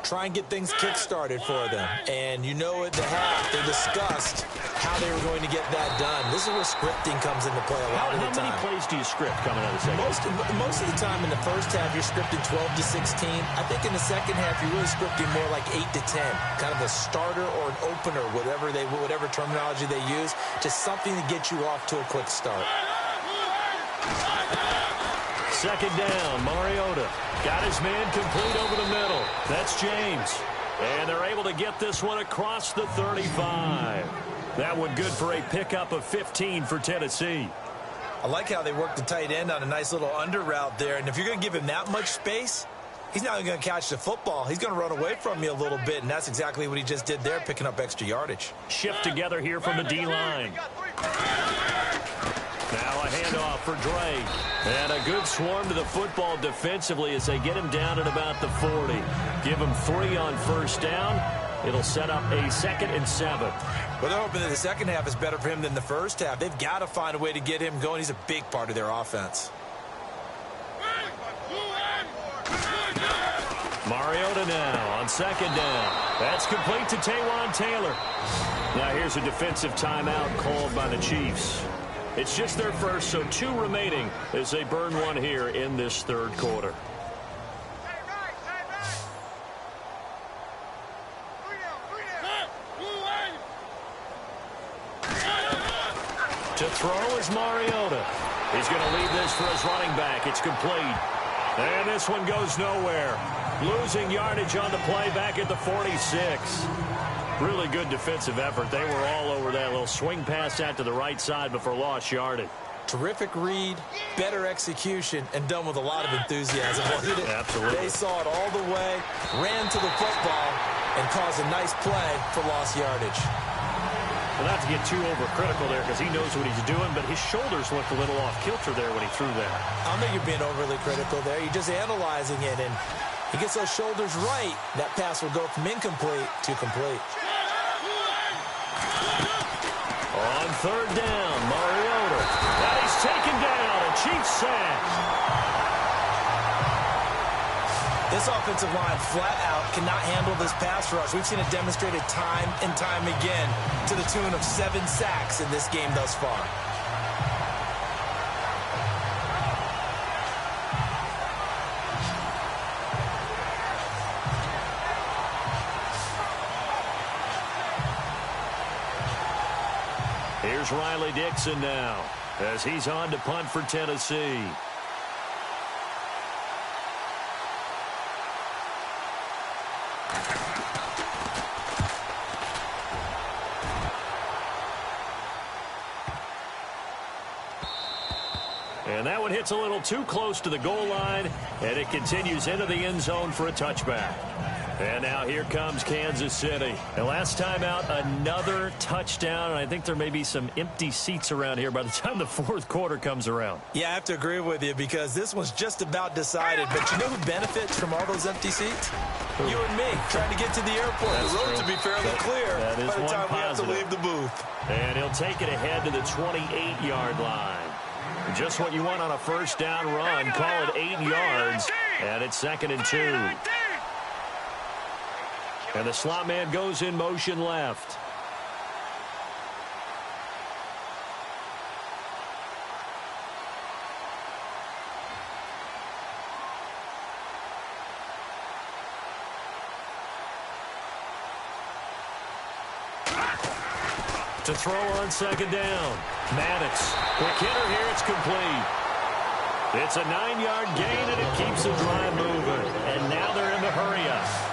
Try and get things kick-started for them. And you know at the half, they discussed how they were going to get that done. This is where scripting comes into play a lot of the time. How many plays do you script coming out of the second? Most of the time in the first half, you're scripting 12 to 16. I think in the second half, you're really scripting more like 8 to 10. Kind of a starter or an opener, whatever terminology they use. Just something to get you off to a quick start. Second down, Mariota got his man complete over the middle. That's James. And they're able to get this one across the 35. That one good for a pickup of 15 for Tennessee. I like how they work the tight end on a nice little under route there. And if you're going to give him that much space, he's not going to catch the football. He's going to run away from you a little bit, and that's exactly what he just did there, picking up extra yardage. Shift together here from the D-line. Now a handoff for Dre. And a good swarm to the football defensively as they get him down at about the 40. Give him 3 on first down. It'll set up a 2nd and 7. Well, they're hoping that the second half is better for him than the first half. They've got to find a way to get him going. He's a big part of their offense. Mariota now on second down. That's complete to Taywan Taylor. Now here's a defensive timeout called by the Chiefs. It's just their first, so 2 remaining as they burn one here in this third quarter. To throw is Mariota. He's going to leave this for his running back. It's complete. And this one goes nowhere. Losing yardage on the play back at the 46. Really good defensive effort. They were all over that little swing pass out to the right side before lost yardage. Terrific read, better execution, and done with a lot of enthusiasm. Absolutely. They saw it all the way, ran to the football, and caused a nice play for lost yardage. Well, not to get too overcritical there because he knows what he's doing, but his shoulders looked a little off kilter there when he threw that. I don't think you're being overly critical there. You're just analyzing it, and he gets those shoulders right. That pass will go from incomplete to complete. On third down, Mariota. And he's taken down. A Chiefs sack. This offensive line flat out cannot handle this pass rush. We've seen it demonstrated time and time again to the tune of 7 sacks in this game thus far. Here's Riley Dixon now. as he's on to punt for Tennessee. And that one hits a little too close to the goal line, and it continues into the end zone for a touchback. And now here comes Kansas City. And last time out, another touchdown. And I think there may be some empty seats around here by the time the fourth quarter comes around. Yeah, I have to agree with you because this one's just about decided. But you know who benefits from all those empty seats? You and me, trying to get to the airport. That's the road true. to be fairly clear That is by the one time positive. we have to leave the booth. And he'll take it ahead to the 28-yard line. Just what you want on a first down run. Call it 8 yards. And it's 2nd and 2. And the slot man goes in motion left. To throw on 2nd down. Maddox. Quick hitter here. It's complete. It's a 9-yard gain, and it keeps the drive moving. And now they're in the hurry-up.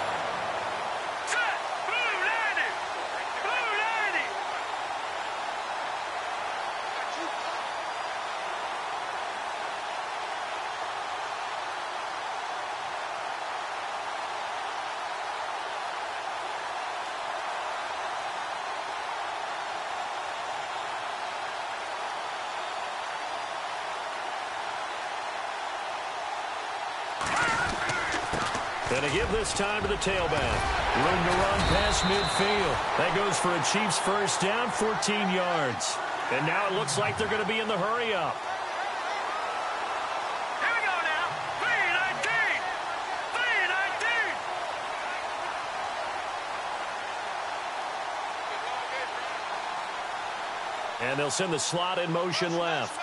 And a give this time to the tailback. Room to run past midfield. That goes for a Chiefs first down, 14 yards. And now it looks like they're going to be in the hurry-up. Here we go now. 3-19. 3-19. And they'll send the slot in motion left.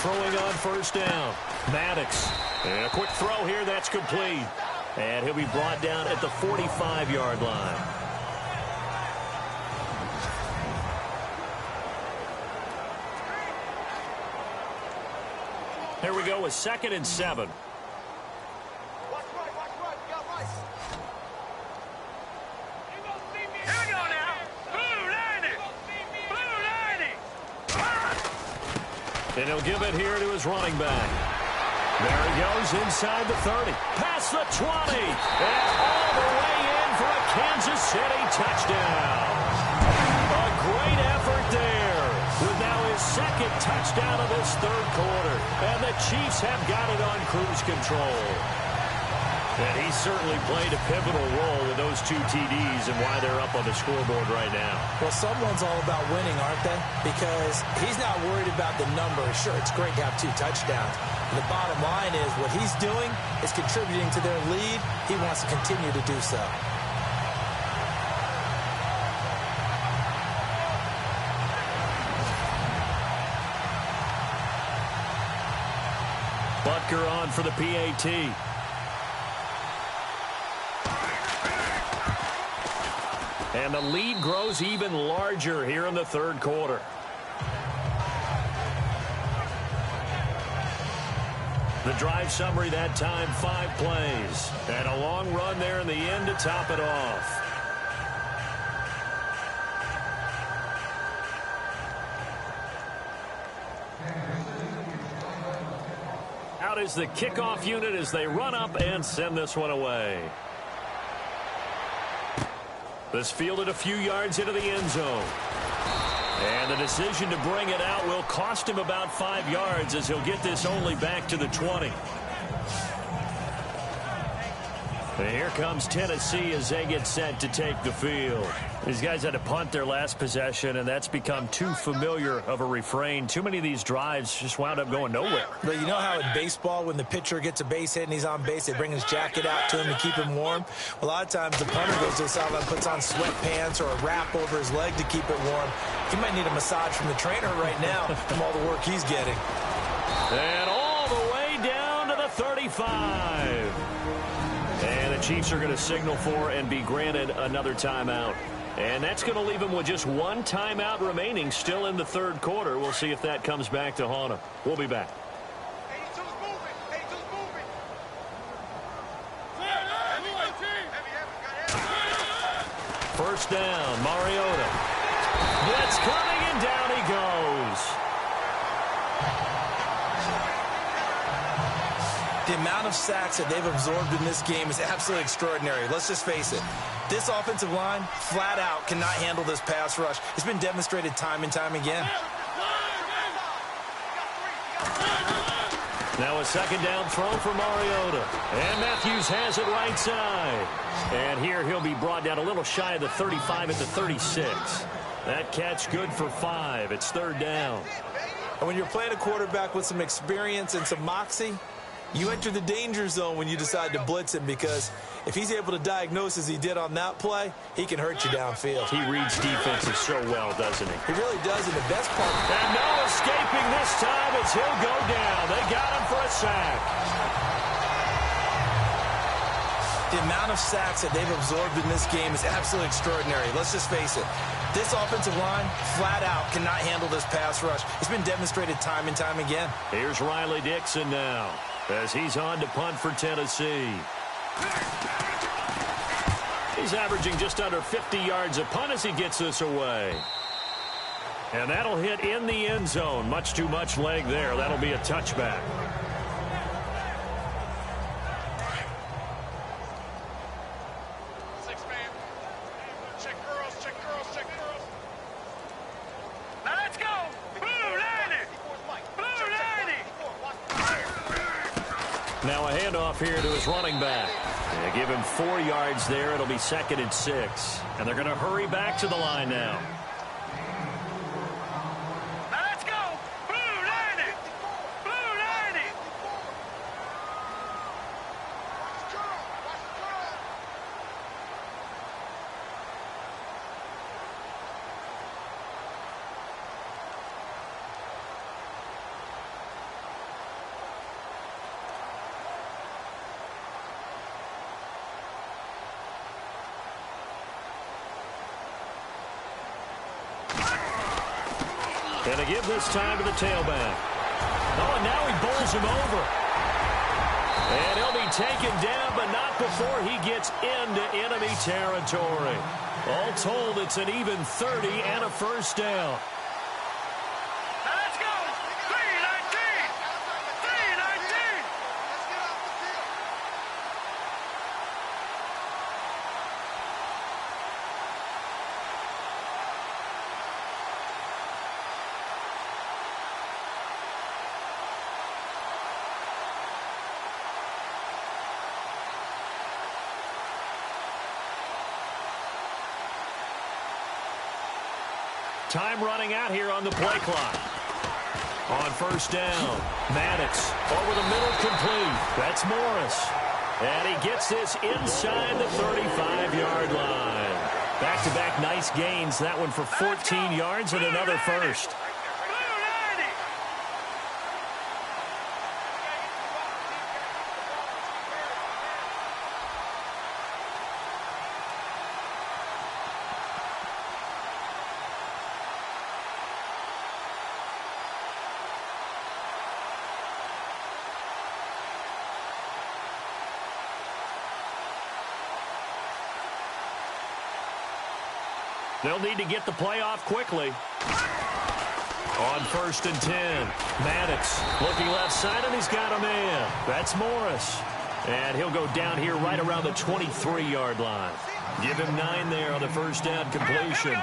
Throwing on first down. Maddox. And a quick throw here. That's complete. And he'll be brought down at the 45-yard line. Here we go with 2nd and 7. Here we go now. Blue 90. And he'll give it here to his running back. There he goes inside the 30. Past the 20. And all the way in for a Kansas City touchdown. A great effort there with now his 2nd touchdown of this 3rd quarter. And the Chiefs have got it on cruise control. And he certainly played a pivotal role with those 2 TDs and why they're up on the scoreboard right now. Well, someone's all about winning, aren't they? Because he's not worried about the number. Sure, it's great to have 2 touchdowns. The bottom line is what he's doing is contributing to their lead. He wants to continue to do so. Butker on for the PAT. And the lead grows even larger here in the 3rd quarter. The drive summary that time, 5 plays. And a long run there in the end to top it off. Out is the kickoff unit as they run up and send this one away. This fielded a few yards into the end zone. And the decision to bring it out will cost him about 5 yards as he'll get this only back to the 20. And here comes Tennessee as they get set to take the field. These guys had to punt their last possession, and that's become too familiar of a refrain. Too many of these drives just wound up going nowhere. But you know how in baseball, when the pitcher gets a base hit and he's on base, they bring his jacket out to him to keep him warm? Well, a lot of times the punter goes to the sideline, puts on sweatpants or a wrap over his leg to keep it warm. He might need a massage from the trainer right now from all the work he's getting. And all the way down 35. And the Chiefs are going to signal for and be granted another timeout. And that's going to leave them with just one timeout remaining still in the third quarter. We'll see if that comes back to haunt them. We'll be back. 82's moving. 82's moving. First down, Mariota. Blitz coming, and down he goes. The amount of sacks that they've absorbed in this game is absolutely extraordinary. Let's just face it. This offensive line, flat out, cannot handle this pass rush. It's been demonstrated time and time again. Now a second down throw for Mariota. And Matthews has it right side. And here he'll be brought down a little shy of the 35 at the 36. That catch good for 5. It's third down. And when you're playing a quarterback with some experience and some moxie, you enter the danger zone when you decide to blitz him, because if he's able to diagnose as he did on that play, he can hurt you downfield. He reads defenses so well, doesn't he? He really does, and the best part... And no escaping this time as he'll go down. They got him for a sack. The amount of sacks that they've absorbed in this game is absolutely extraordinary. Let's just face it. This offensive line, flat out, cannot handle this pass rush. It's been demonstrated time and time again. Here's Riley Dixon now, as he's on to punt for Tennessee. He's averaging just under 50 yards a punt as he gets this away. And that'll hit in the end zone. Much too much leg there. That'll be a touchback. Now a handoff here to his running back. They give him 4 yards there. It'll be 2nd and 6. And they're going to hurry back to the line now. Let's go. Blue 90. Blue 90. And they give this time to the tailback. Oh, and now he bowls him over. And he'll be taken down, but not before he gets into enemy territory. All told, it's an even 30 and a first down. Let's go. 319. 319. Time running out here on the play clock. On first down, Maddox over the middle, complete. That's Morris. And he gets this inside the 35-yard line. Back-to-back nice gains. That one for 14 yards and another first. They'll need to get the play off quickly. On first and 10, Maddox looking left side, and he's got a man. That's Morris. And he'll go down here right around the 23-yard line. Give him 9 there on the first down completion.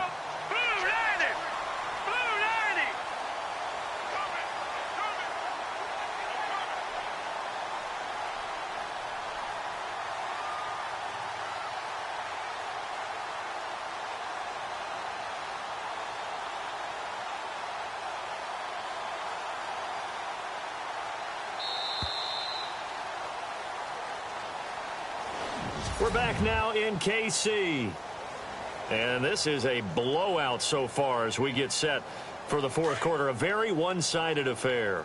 We're back now in KC. And this is a blowout so far as we get set for the fourth quarter. A very one-sided affair.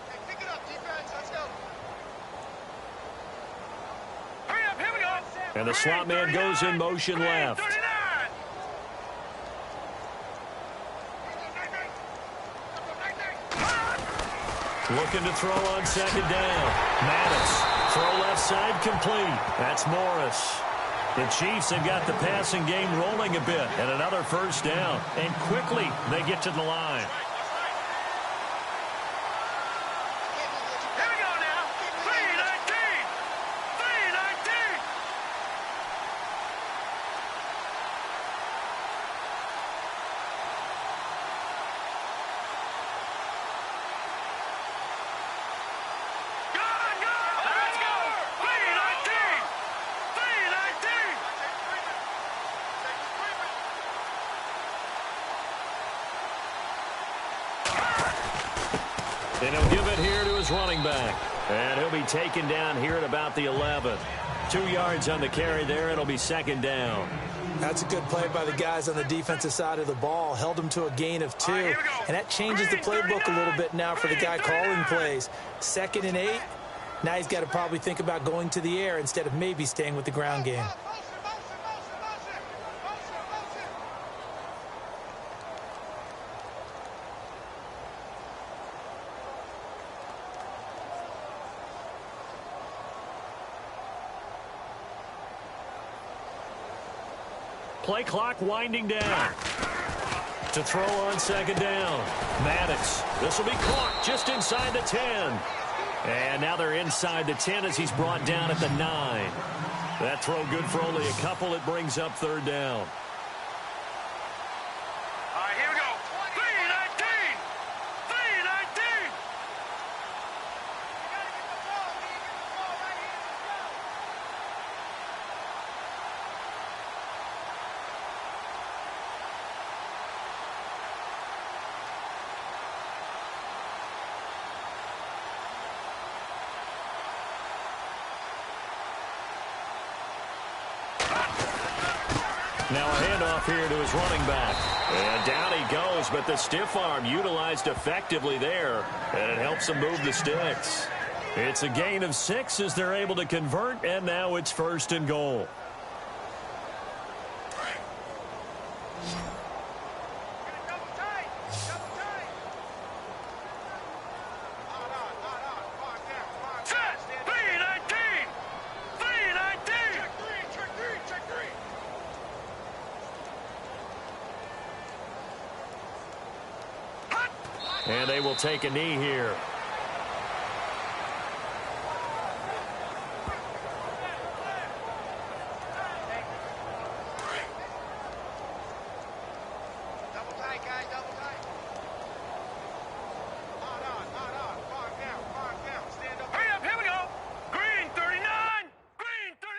Hey, pick it up, defense. Let's go. And the slot man goes in motion left. Looking to throw on second down. Maddox, throw left side complete. That's Morris. The Chiefs have got the passing game rolling a bit, and another first down. And quickly, they get to the line. Here we go now. 3-19. 3-19. Let's go. 3-19. 3-19. And he'll give it here to his running back. And he'll be taken down here at about the 11. 2 yards on the carry there. It'll be second down. That's a good play by the guys on the defensive side of the ball. Held them to a gain of 2. And that changes the playbook a little bit now for the guy calling plays. 2nd and 8. Now he's got to probably think about going to the air instead of maybe staying with the ground game. Play clock winding down. To throw on second down. Maddox. This will be caught just inside the 10. And now they're inside the 10 as he's brought down at the 9. That throw good for only a couple. It brings up third down. All right, here we go. 3-19. 3-19. Now a handoff here to his running back. And down he goes, but the stiff arm utilized effectively there. And it helps him move the sticks. It's a gain of 6 as they're able to convert, and now it's 1st and goal. Double tight. Double tight. Set. 3-19. 3-19. Check three. Check three. And they will take a knee here. Double tight, guys. Double tight. Hard down. Stand up. Hurry up. Here we go. Green 39. Green 39.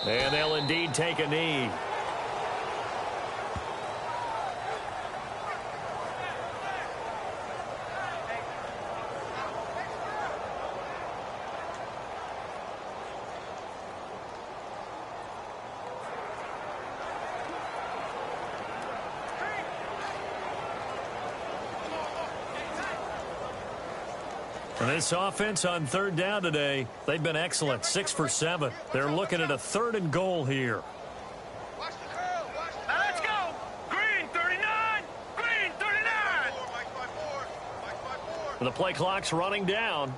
And they'll indeed take a knee. And this offense on third down today, they've been excellent, 6 for 7. They're looking at a 3rd and goal here. Watch the curl. Let's go. Green 39. Green 39. The play clock's running down.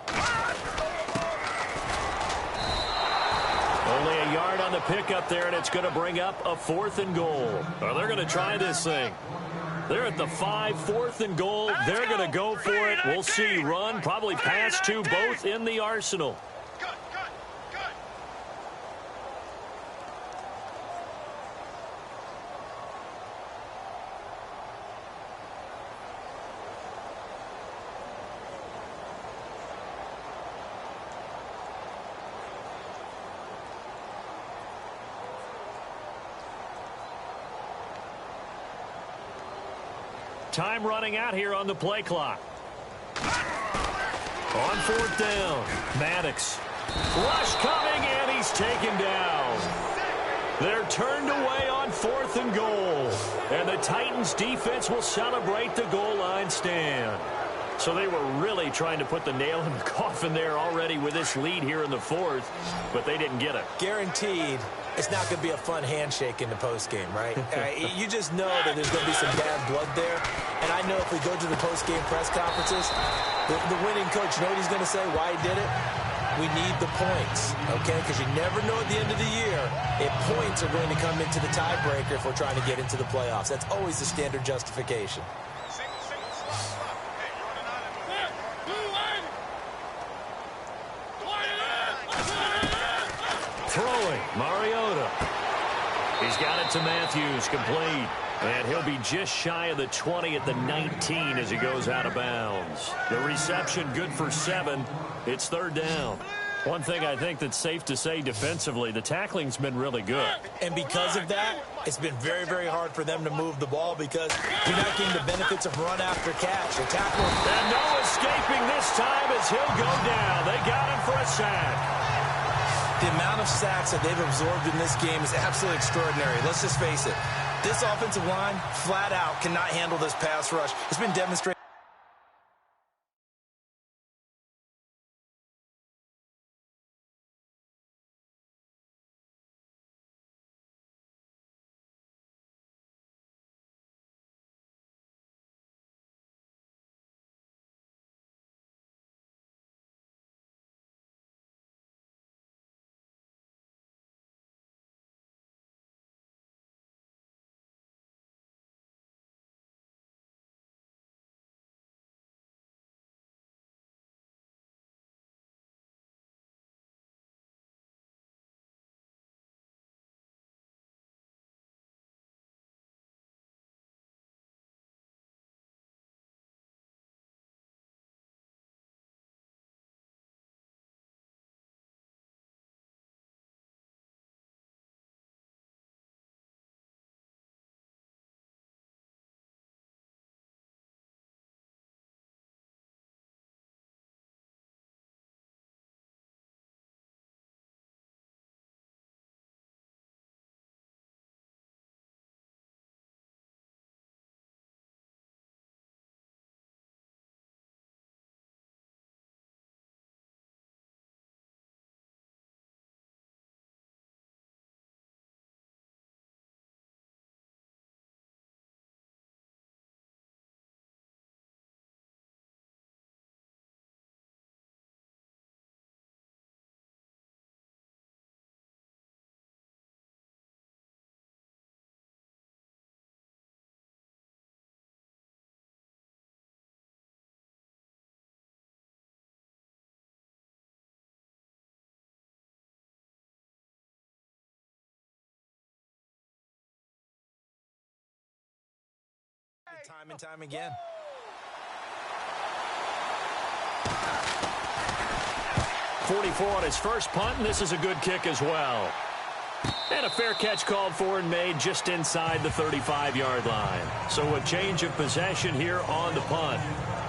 Only a yard on the pickup there, and it's going to bring up a 4th and goal. Well, they're going to try this thing. They're at the 5, 4th and goal. They're going to go for it. We'll see. Run, probably pass 2, both in the arsenal. Good. Time running out here on the play clock. On fourth down, Maddox. Rush coming, and he's taken down. They're turned away on 4th and goal. And the Titans defense will celebrate the goal line stand. So they were really trying to put the nail in the coffin there already with this lead here in the 4th, but they didn't get it. Guaranteed it's not going to be a fun handshake in the postgame, right? You just know that there's going to be some bad blood there. And I know if we go to the postgame press conferences, the winning coach, you know what he's going to say, why he did it? We need the points, okay? Because you never know at the end of the year if points are going to come into the tiebreaker if we're trying to get into the playoffs. That's always the standard justification. Throwing, Mariota. He's got it to Matthews, complete. And he'll be just shy of the 20 at the 19 as he goes out of bounds. The reception good for 7. It's 3rd down. One thing I think that's safe to say defensively, the tackling's been really good. And because of that, it's been very, very hard for them to move the ball because you're not getting the benefits of run after catch. The tackle. And no escaping this time as he'll go down. They got him for a sack. The amount of sacks that they've absorbed in this game is absolutely extraordinary. Let's just face it. This offensive line, flat out, cannot handle this pass rush. It's been demonstrated. Time and time again. .44 on his first punt, and this is a good kick as well. And a fair catch called for and made just inside the 35-yard line. So a change of possession here on the punt.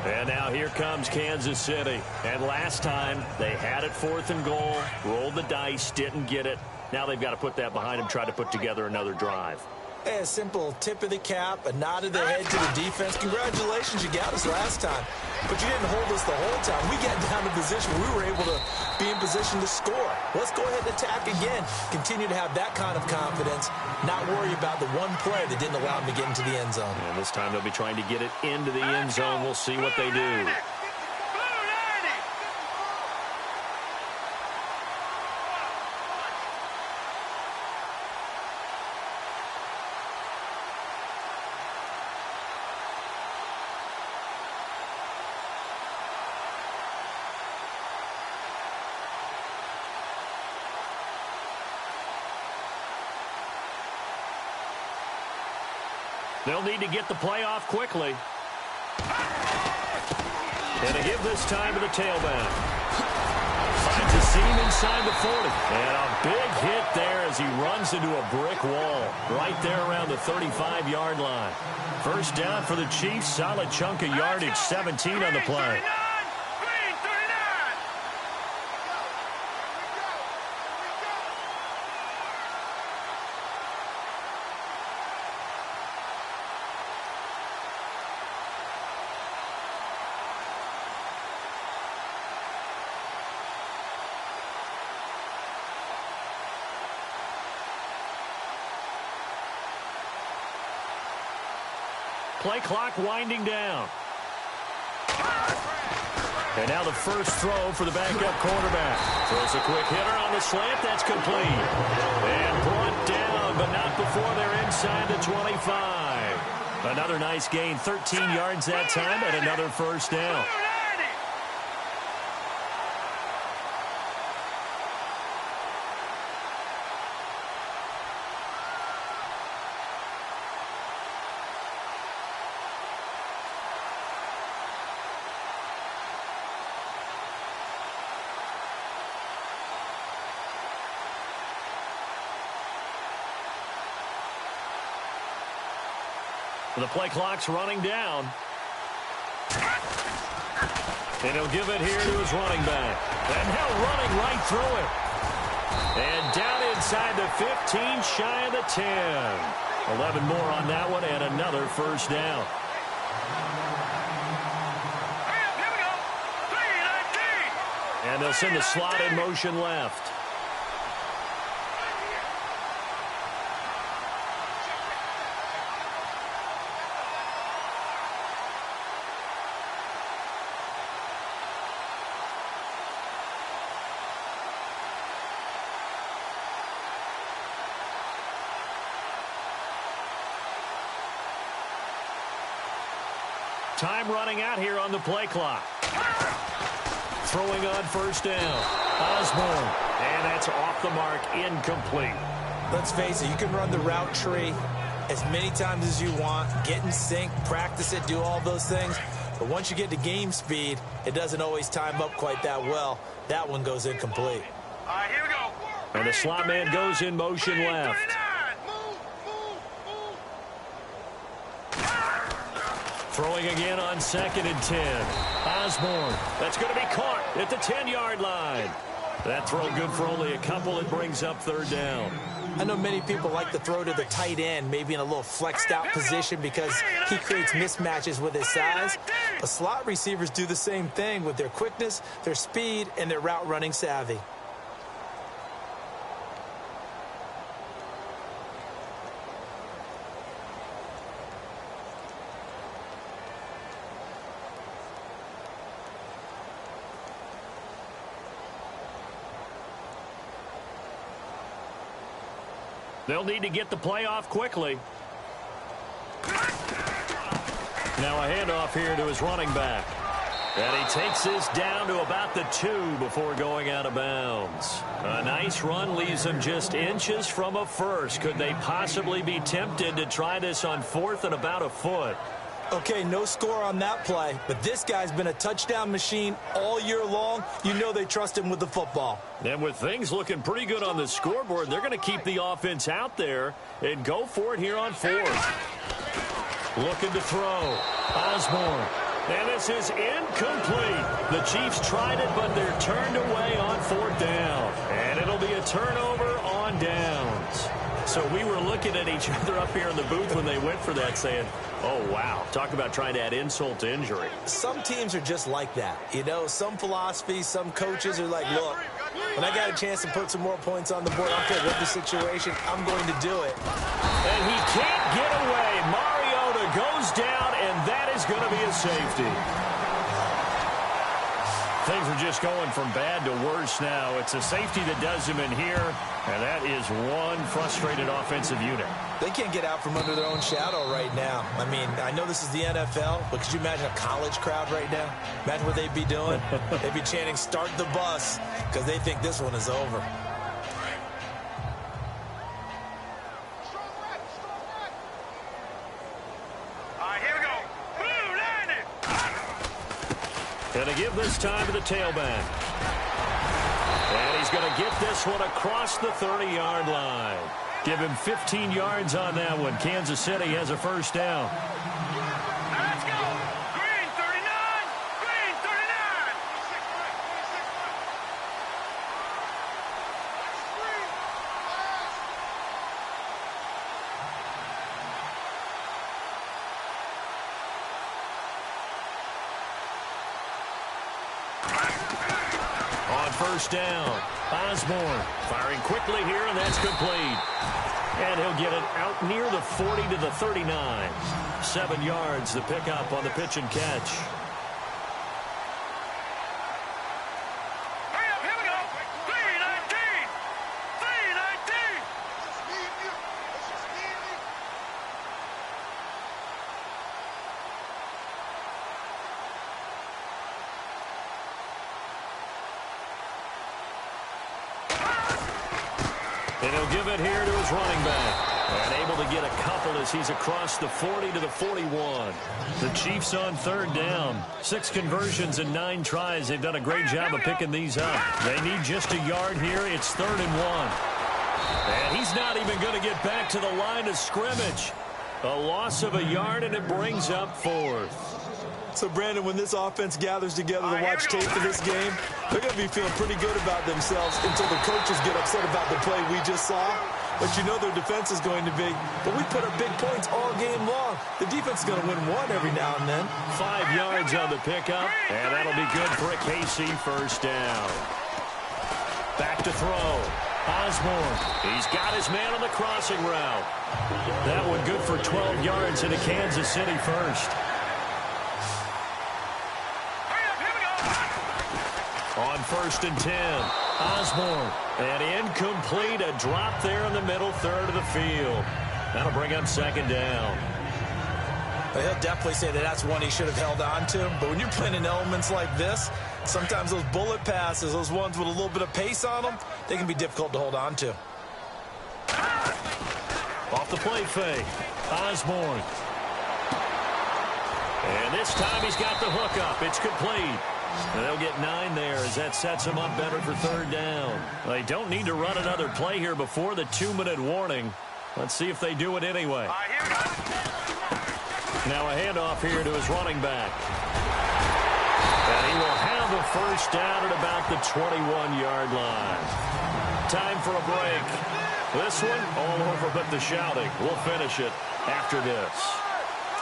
And now here comes Kansas City. And last time they had it 4th and goal, rolled the dice, didn't get it. Now they've got to put that behind them, try to put together another drive. A simple tip of the cap, a nod of the head to the defense. Congratulations, you got us last time. But you didn't hold us the whole time. We got down to position. We were able to be in position to score. Let's go ahead and attack again. Continue to have that kind of confidence. Not worry about the one play that didn't allow them to get into the end zone. And this time they'll be trying to get it into the end zone. We'll see what they do. They'll need to get the play off quickly. And to give this time to the tailback. Finds It's a seam inside the 40. And a big hit there as he runs into a brick wall right there around the 35-yard line. First down for the Chiefs. Solid chunk of yardage, 17 on the play. Play clock winding down. And now the first throw for the backup quarterback. Throws a quick hitter on the slant. That's complete. And brought down, but not before they're inside the 25. Another nice gain, 13 yards that time, and another first down. The play clock's running down. And he'll give it here to his running back. And he'll running right through it. And down inside the 15, shy of the 10. 11 more on that one and another first down. And they'll send the slot in motion left. Time running out here on the play clock. Throwing on first down. Osborne. And that's off the mark. Incomplete. Let's face it, you can run the route tree as many times as you want. Get in sync, practice it, do all those things. But once you get to game speed, it doesn't always time up quite that well. That one goes incomplete. All right, here we go. And the slot man goes in motion left. Throwing again on 2nd and 10. Osborne. That's going to be caught at the 10-yard line. That throw good for only a couple. It brings up third down. I know many people like to throw to the tight end, maybe in a little flexed out position because he creates mismatches with his size. But slot receivers do the same thing with their quickness, their speed, and their route running savvy. They'll need to get the play off quickly. Now a handoff here to his running back. And he takes this down to about the 2 before going out of bounds. A nice run leaves him just inches from a first. Could they possibly be tempted to try this on 4th and about a foot? Okay, no score on that play, but this guy's been a touchdown machine all year long. You know they trust him with the football. And with things looking pretty good on the scoreboard, they're going to keep the offense out there and go for it here on 4th. Looking to throw. Osborne. And this is incomplete. The Chiefs tried it, but they're turned away on 4th down. And it'll be a turnover on downs. So we were looking at each other up here in the booth when they went for that saying, oh, wow, talk about trying to add insult to injury. Some teams are just like that. You know, some philosophies, some coaches are like, look, when I got a chance to put some more points on the board, I don't care what the situation, I'm going to do it. And he can't get away. Mariota goes down, and that is going to be a safety. Things are just going from bad to worse now. It's a safety that does him in here, and that is one frustrated offensive unit. They can't get out from under their own shadow right now. I mean, I know this is the NFL, but could you imagine a college crowd right now? Imagine what they'd be doing. They'd be chanting, start the bus, because they think this one is over. Going to give this time to the tailback. And he's going to get this one across the 30-yard line. Give him 15 yards on that one. Kansas City has a first down. Let's go. Green 39. Green 39. On first down, Osborne firing quickly here, and that's complete. And he'll get it out near the 40 to the 39. 7 yards, the pickup on the pitch and catch. Hurry up, here we go. 319. 319. And he'll give it here to his running back. And able to get a couple as he's across the 40 to the 41. The Chiefs on third down. 6 conversions and 9 tries. They've done a great job of picking these up. They need just a yard here. It's 3rd and 1. And he's not even going to get back to the line of scrimmage. A loss of a yard, and it brings up 4th. So, Brandon, when this offense gathers together to watch tape for this game, they're going to be feeling pretty good about themselves until the coaches get upset about the play we just saw. But you know their defense is going to be. But we put up big points all game long. The defense is going to win one every now and then. 5 yards on the pickup, and that'll be good for a KC first down. Back to throw. Osborne. He's got his man on the crossing route. That one good for 12 yards into Kansas City first. On 1st and 10, Osborne, and incomplete, a drop there in the middle third of the field. That'll bring up 2nd down. But he'll definitely say that that's one he should have held on to. But when you're playing in elements like this, sometimes those bullet passes, those ones with a little bit of pace on them, they can be difficult to hold on to. Off the play fake, Osborne. And this time he's got the hook up. It's complete. And they'll get 9 there as that sets them up better for 3rd down. They don't need to run another play here before the 2-minute warning. Let's see if they do it anyway. Now a handoff here to his running back. And he will have a first down at about the 21-yard line. Time for a break. This one all over but the shouting. We'll finish it after this.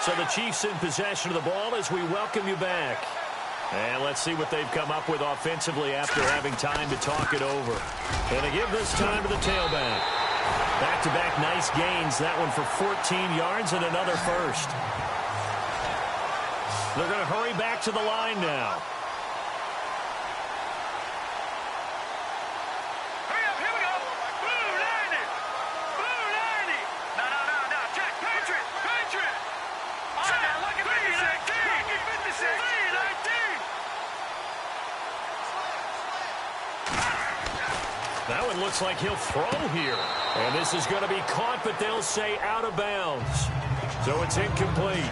So the Chiefs in possession of the ball as we welcome you back. And let's see what they've come up with offensively after having time to talk it over. And to give this time to the tailback. Back-to-back nice gains. That one for 14 yards and another first. They're going to hurry back to the line now. Hurry up, here we go. Blue 90. Blue 90. No. Check. Patriot. All right, now look at 56. 319. That one looks like he'll throw here. And this is going to be caught, but they'll say out of bounds. So it's incomplete.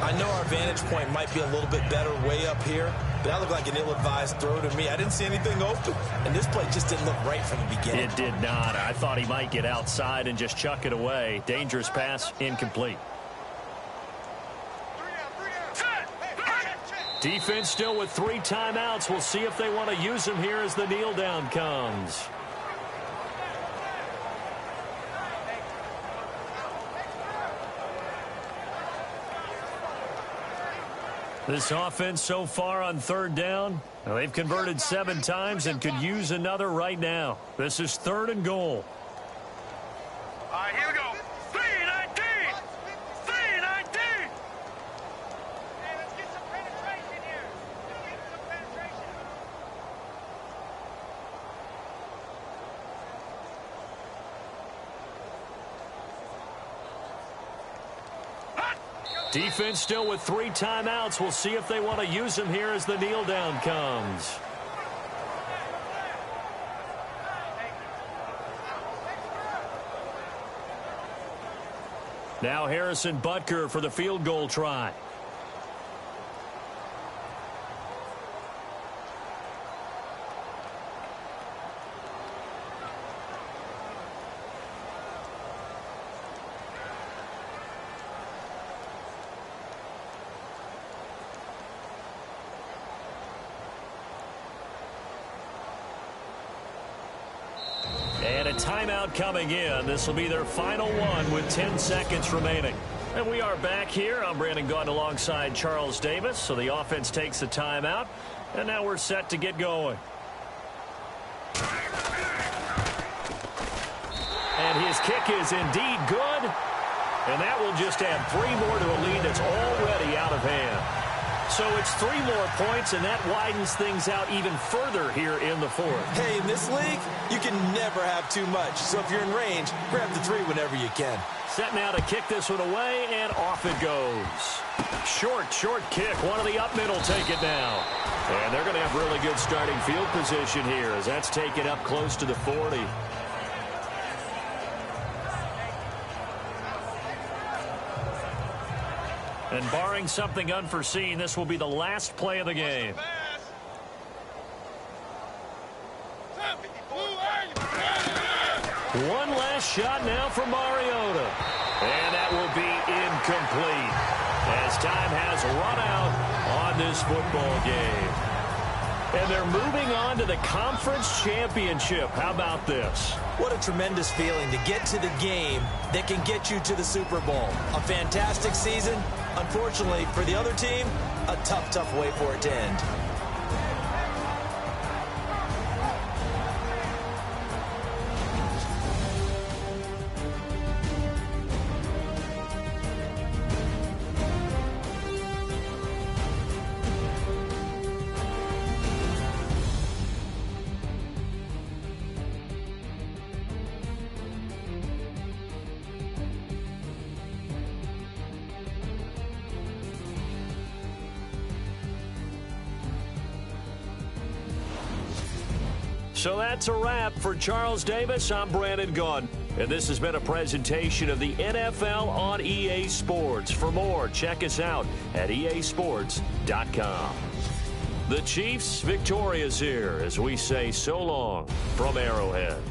I know our vantage point might be a little bit better way up here, but that looked like an ill-advised throw to me. I didn't see anything open, and this play just didn't look right from the beginning. It did not. I thought he might get outside and just chuck it away. Dangerous pass, incomplete. Defense still with 3 timeouts. We'll see if they want to use them here as the kneel down comes. This offense so far on 3rd down, they've converted 7 times and could use another right now. This is 3rd and goal. All right, here we go. 319. 319. Hey, let's get some penetration here. Get some penetration. Defense still with 3 timeouts. We'll see if they want to use them here as the kneel down comes. Now Harrison Butker for the field goal try. timeout coming in. This will be their final one with 10 seconds remaining. And we are back here. I'm Brandon Gaudin alongside Charles Davis. So the offense takes a timeout. And now we're set to get going. And his kick is indeed good. And that will just add 3 more to a lead that's already out of hand. So it's 3 more points, and that widens things out even further here in the fourth. Hey, in this league, you can never have too much. So if you're in range, grab the 3 whenever you can. Set now to kick this one away, and off it goes. Short kick. One of the up middle take it now. And they're going to have really good starting field position here as that's taken up close to the 40. And barring something unforeseen, this will be the last play of the game. One last shot now for Mariota. And that will be incomplete as time has run out on this football game. And they're moving on to the conference championship. How about this? What a tremendous feeling to get to the game that can get you to the Super Bowl. A fantastic season. Unfortunately, for the other team, a tough way for it to end. So that's a wrap for Charles Davis. I'm Brandon Gaudin. And this has been a presentation of the NFL on EA Sports. For more, check us out at easports.com. The Chiefs victorious here as we say so long from Arrowhead.